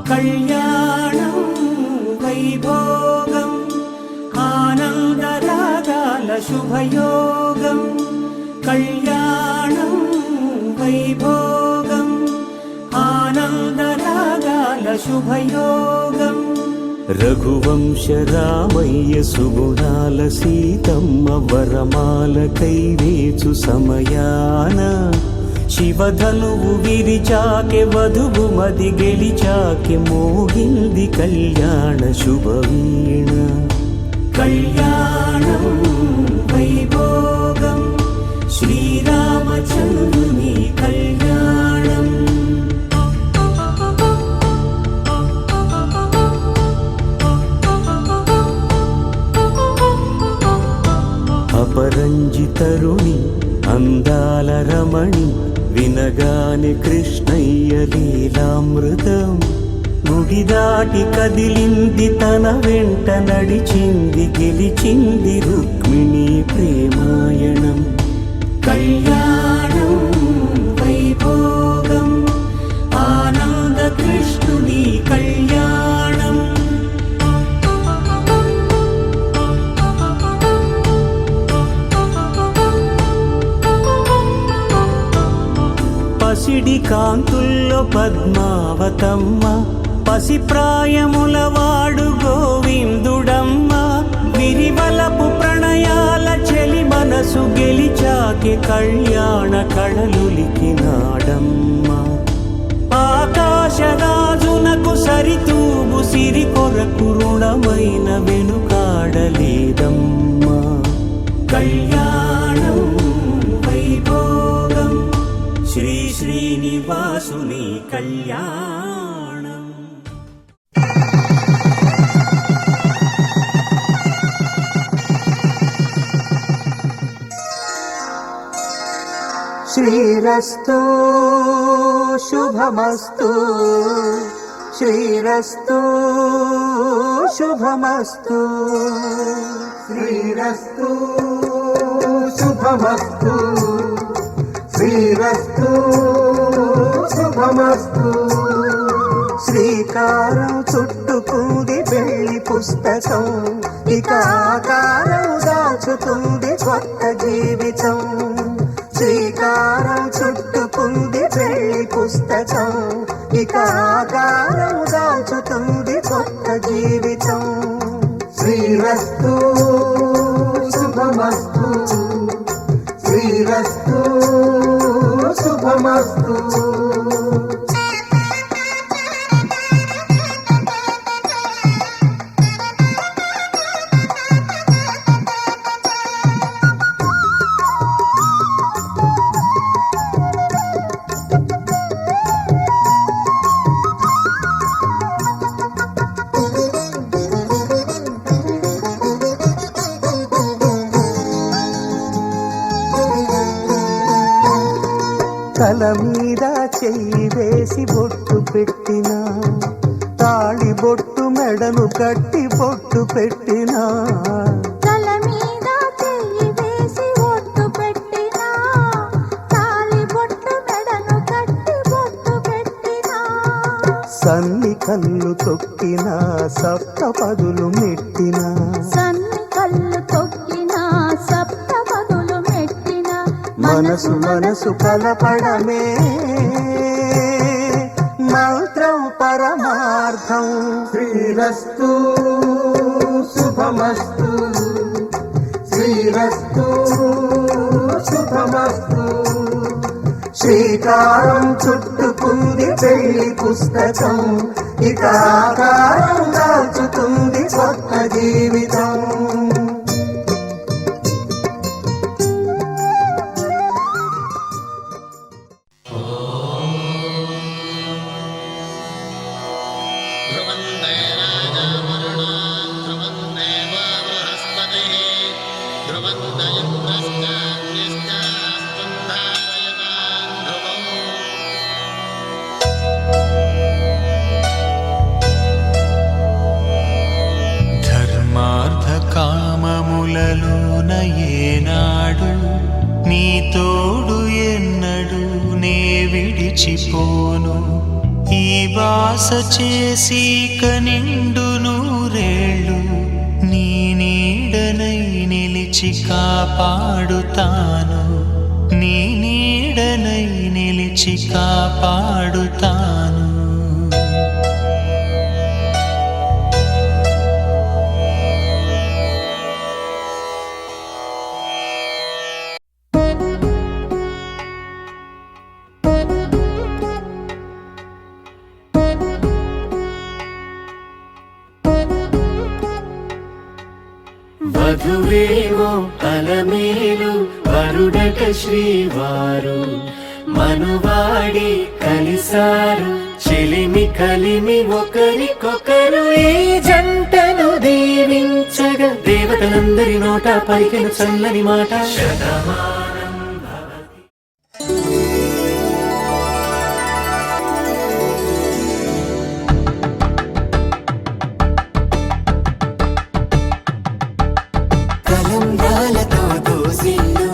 కళ్యాణం వైభోగం ఆనందరాగాల శుభయోగం కళ్యాణం వైభోగం ఆనందరాగాల శుభయోగం రఘువంశ రామయ్య సుగుణాల సీతమ్మ వరమాల కైవేచు సమయాన శివధనువు విరిచాకె వధువు మది గెలిచాకె మోగింది కళ్యాణ శుభవీణ కళ్యాణం వైభోగం శ్రీరామచంద్రుని కళ్యాణం అపరంజి తరుణి అందాల రమణి వినగాని కృష్ణయ్య లీలామృతం గుడి దాటి కదిలింది తన వెంట నడిచింది గెలిచింది రుక్మిణి ప్రేమాయణం కళ్యాణం వైభోగం ఆనంద కృష్ణుని కళ్యాణం పసిడి కాంతుల్లో పద్మావతమ్మ పసిప్రాయముల వాడు గోవిందుడమ్మ విరివలపు ప్రణయాల చెలి మనసు గెలిచాకే కళ్యాణ కళలులికినాడమ్మ ఆకాశరాజునకు సరితూగు సిరి కొరకు రుణమైన వెనుకాడలేదమ్మా. కళ్యాణం వైభోగం శ్రీ శ్రీనివాసుని కళ్యాణం. శ్రీరస్తు శుభమస్తు శ్రీరస్తు శుభమస్తు శ్రీరస్తు శుభమస్తు శ్రీరస్తు శుభమస్తు. శ్రీకారం చుట్టుకుంది పెళ్లి పుస్తకం, ఇక ఆకారం దాచుతుంది కొత్త జీవితం. శ్రీకారం చుట్టుకుంది పెళ్లి పుస్తకం, ఇక ఆకారం దాచుతుంది కొత్త జీవితం. శ్రీరస్తు శుభమస్తు శ్రీరస్తు శుభమస్తు. తల మీద చెయ్యి వేసి బొట్టు పెట్టినా, తాళి బొట్టు మెడను కట్టి బొట్టు పెట్టినా. తల మీద చెయ్యి వేసి బొట్టు పెట్టినా, తాళి బొట్టు మెడను కట్టి బొట్టు పెట్టినా. సన్ని కళ్ళు తొక్కినా సప్తపదులు మెట్టినా, సన్ని కళ్ళు తొక్కినా సప్తపదులు మెట్టినా. మనసు మనసు కలపడమే మంత్రం పరమార్థం. శ్రీరస్తు శుభమస్తు శ్రీరస్తు శుభమస్తు. శ్రీకారం చుట్టుకుంది పెళ్లి పుస్తకం, ఇక ఆకారం దాచుతుంది కొత్త జీవితం. ధర్మార్థ కామములలోన ఏనాడు నీ తోడు ఎన్నడు నే విడిచిపోను. ఈ బాస చేసి కనిండు నూరేళ్ళు నీ నీడనై నిలిచి కాపాడుతాను. నీ నీడనై నిలిచి కాపాడుతాను. వధువేవో అలమేలు వరుడట శ్రీవారు, మనువాడి కలిసారు చెలిమి కలిమి ఒకరికొకరు. ఈ జంటను దీవించగా దేవతలందరి నోట పలికిన చల్లని మాట శతమానం భవతి. కలంబ్రాలతో దోసిల్లు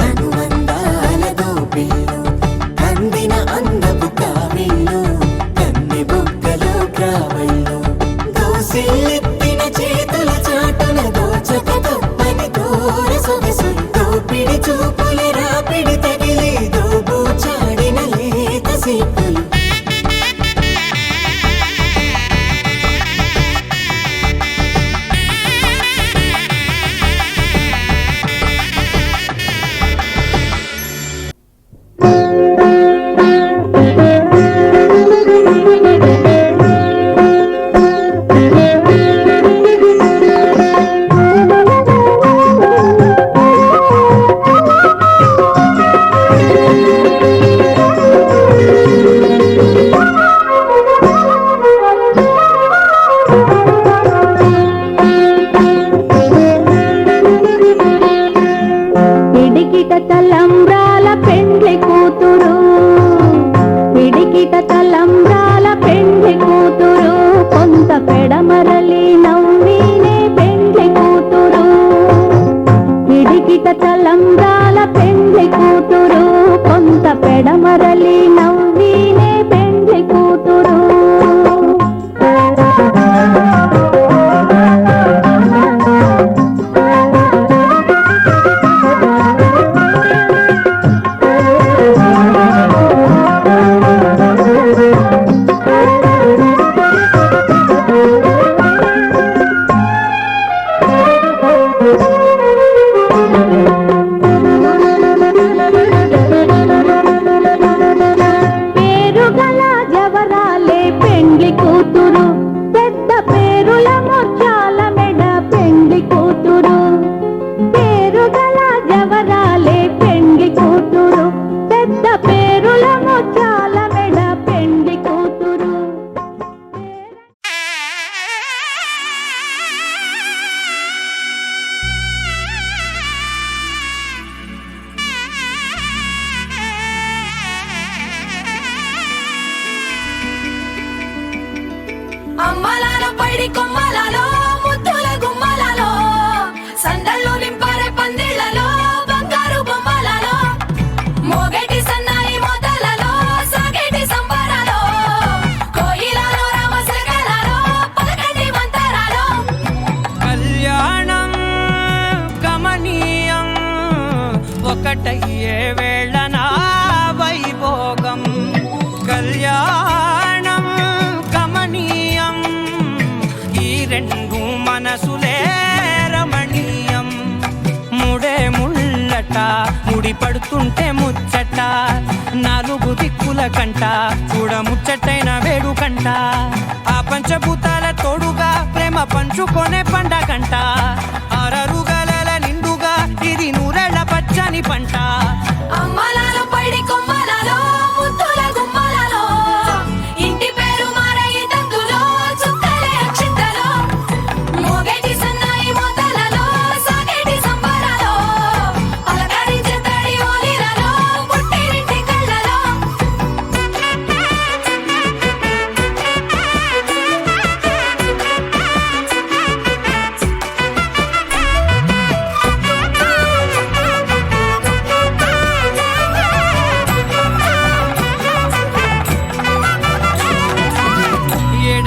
అనుబంధాలతో పిల్లు, అందిన అందపు కావిళ్ళు కన్నె బుగ్గలో గ్రావళ్ళు. దోసిల్లెత్తిన చేతుల చాటున దోచక తప్పని దూర సొగసులు దోపిడి చూపు ఒకటయ్యే వేళన వైభోగం కళ్యాణం కమనీయం ఈ రెండు మనసులే రమణీయం ముడే ముళ్ళట ముడి పడుతుంటే ముచ్చట నాలుగు దిక్కుల కంట చూడ ముచ్చటైన వేడుకంట ఆ పంచభూతాల తోడుగా ప్రేమ పంచుకొనే పండగంట ఆరరుగలల నిండుగా ఇది నూరెళ్ళ పచ్చని పంట అమ్మలాలో పడి కొమ్మలలో ముద్దుల గుమ్మలలో ఇంటి పేరు మారయి తందులో చుక్కలే అక్షింతలో మోగేటి సన్నాయి మోతలలో సాగేటి సంబరాలో పలకరించే తడి ఓలిలలో పుట్టినింటి కళ్ళలో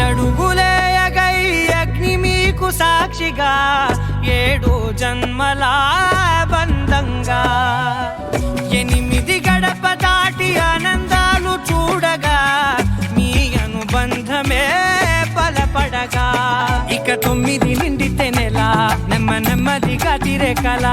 ఏడడుగులేయగై అగ్ని మీకు సాక్షిగా 7 జన్మల బంధంగా 8 గడప దాటి ఆనందాలు చూడగా మీ అనుబంధమే బలపడగా ఇక 9 నిండితే నెల నెమ్మదిగా తిరే కల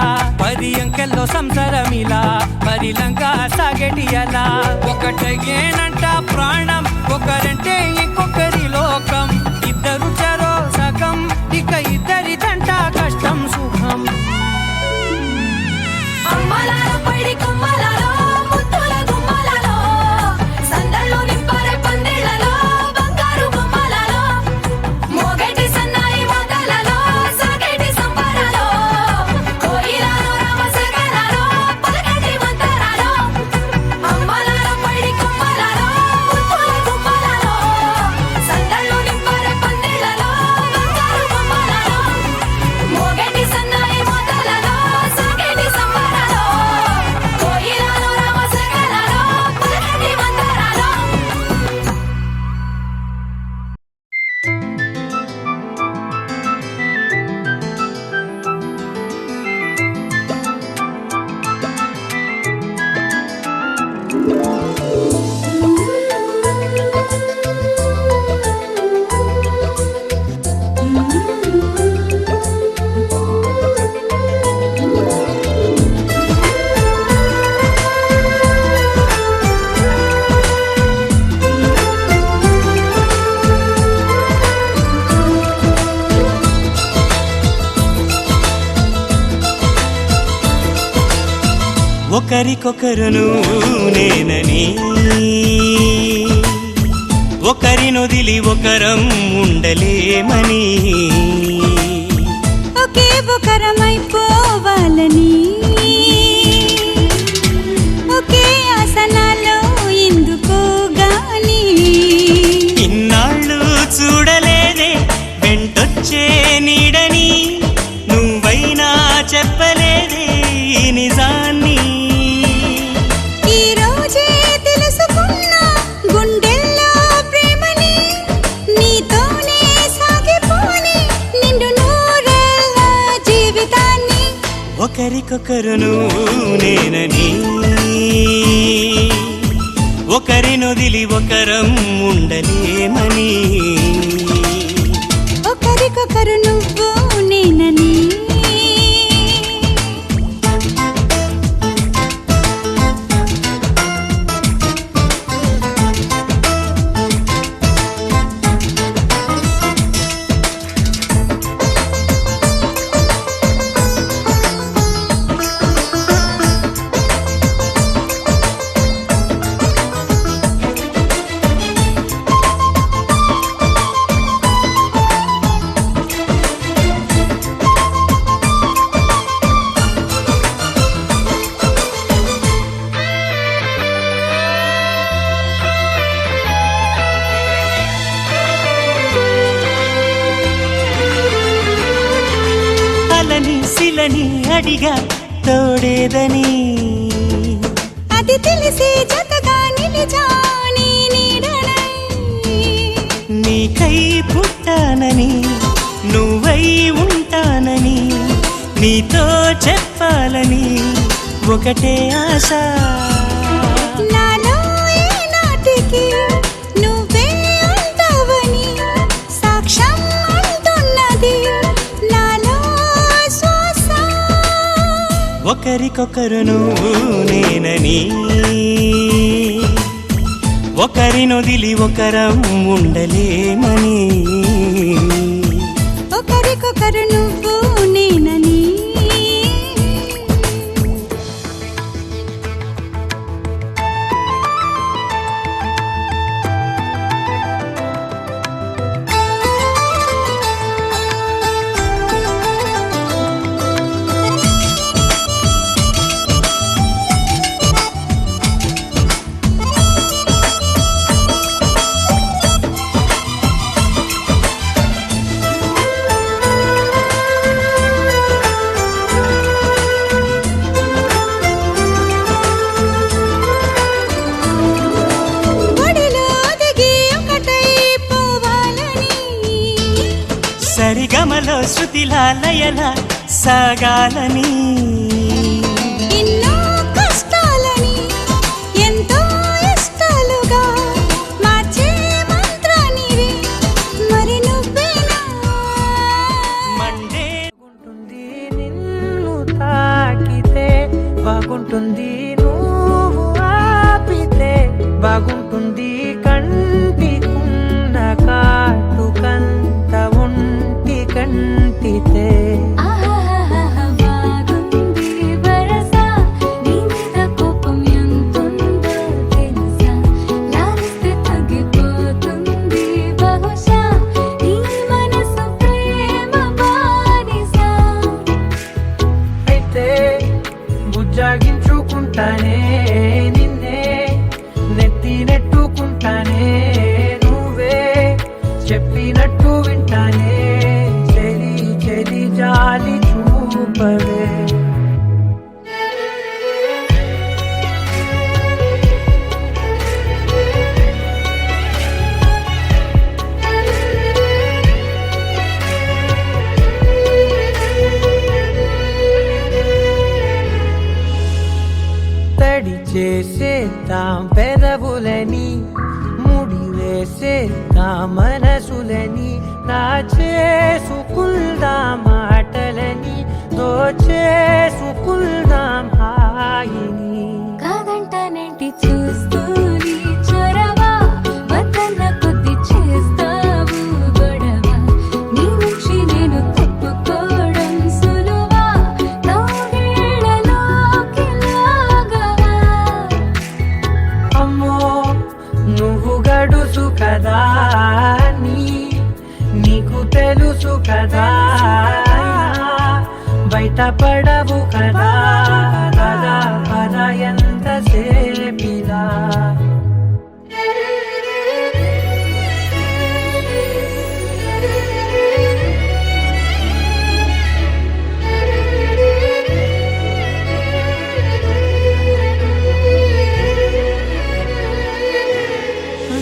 10 అంకెల్లో సంసారమిలా పరిలంగా సాగటి అలా ఒకటేనంట ప్రాణం ఒకరంటే ఇంకొకరి లోకం ఇద్దరు చరో సగం ఇక ఇద్దరిదంట కష్టం సుఖం అమ్మలాలో పడి కొమ్మలలో ముద్దుల గుమ్మలలో సందళ్ళు నింపరే పందిళ్ళలో బంగారు బొమ్మలలో మోగేటి సన్నాయి మోతలలో సాగేటి సంబరాలో కోయిలలో రామసగలలో పలకటి మంతరాలో అమ్మలాలో పడి కొమ్మలలో ముద్దుల గుమ్మలలో సందళ్ళు నింపరే పందిళ్ళలో బంగారు బొమ్మలలో మోగేటి సన్నాయి మోతలలో సాగేటి సంబరాలో కోయిలలో రామసగలలో పలకటి మంతరాలో ఒకరికొకరును నేనని ఒకరినొదిలి ఒకరం ఉండలేమని ఒకే ఒకరమైపోవాలని ఒకే ఆసనాలో ఎందుకో గాని ఇన్నాళ్ళు చూడలేదే వెంటొచ్చే నీడని నువ్వైనా చెప్పలేదే ఈ నిజాన్ని ఈ రోజే తెలుసుకున్నా గుండెల్లో ప్రేమని నీతోనే సాగిపోని నిండు నూరేళ్ళ జీవితాన్ని ఒకరికొకరును నేనని ఒకరినొదిలి ఒకరం ఉండలేమని ఒకరికొకరు నువ్వు నేనని అలని శిలని అడిగా తోడేదని అది తెలిసి జతగా నిలిచాని నీడనై నీకై పుట్టానని నువ్వై ఉంటానని నీతో చెప్పాలని ఒకటే ఆశ. నాలో ఏనాటికి నువ్వే ఉంటావని సాక్ష్యం అంటున్నది నాలో శ్వాస. ఒకరికొకరు నువ్వు నేనని, ఒకరినొదిలి ఒకరం ఉండలేమని. ఒకరికొకరు నువ్వు నేనని. సరిగమలో శృతిలా లయల సాగాలని. ఎన్నో కష్టాలని ఎంతో ఇష్టాలుగా మార్చే మంత్రానివి మరి నువ్వేనా. మండే బాగుంటుంది నిన్ను తాకితే, బాగుంటుంది నువ్వు ఆపితే, బాగుంటుంది కంటికున్న కాటుకంత ఒంటి కంటితే. బాగుంది వరస నీ మీద కోపం ఎంతుందో తెలుసా. లాలిస్తే తగ్గిపోతుంది బహుశా నీ మనసు ప్రేమ బానిస. అయితే బుజ్జాగించుకుంటానే నిన్నే, నెత్తి నెట్టుకుంటానే నువ్వే చెప్పినట్టు వింటానే. చెలి చెలి జాలి చూపవే. తడి చేసేద్దాం పెదవులని, ముడి వేసేద్దాం మనసులని, నా చేసుకుందాం మాటలని, దోచేసుకుందాం హాయిని. కాదంటానేంటి చూస్తూ నీ చొరవ, వద్దన్న కొద్ది చేస్తావు గొడవ. నీ నుంచి నేను తప్పుకోవడం సులువా, నవ్వేళ్ళలోకి లాగవా. అమ్మో నువ్వు గడుసు కదా నీకు తెలుసు కదా, బయట పడవు కదా పద పద ఎంత సేపిలా.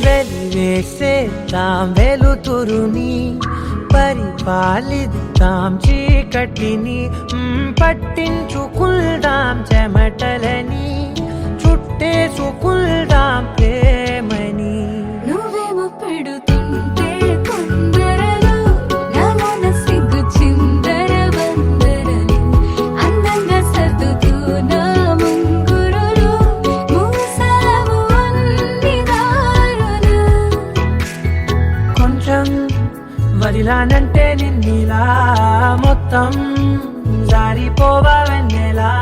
వెలివేసేద్దాం వెలుతురుని, పరిపాలిద్దాం చీకటిని, పట్టించుకుందాం చెమటలని, చుట్టేసుకుందాం ప్రేమని. నువ్వేమో పెడుతుంటే కొందరలు నాలోన సిగ్గు చిందర వందరలు, అందంగా సర్దుతూ నా ముంగురులు, మూసావు అన్ని దారులు. కొంచెం వదిలానంటే నిన్నిలా మొత్తం జారిపోవా వెన్నెలా.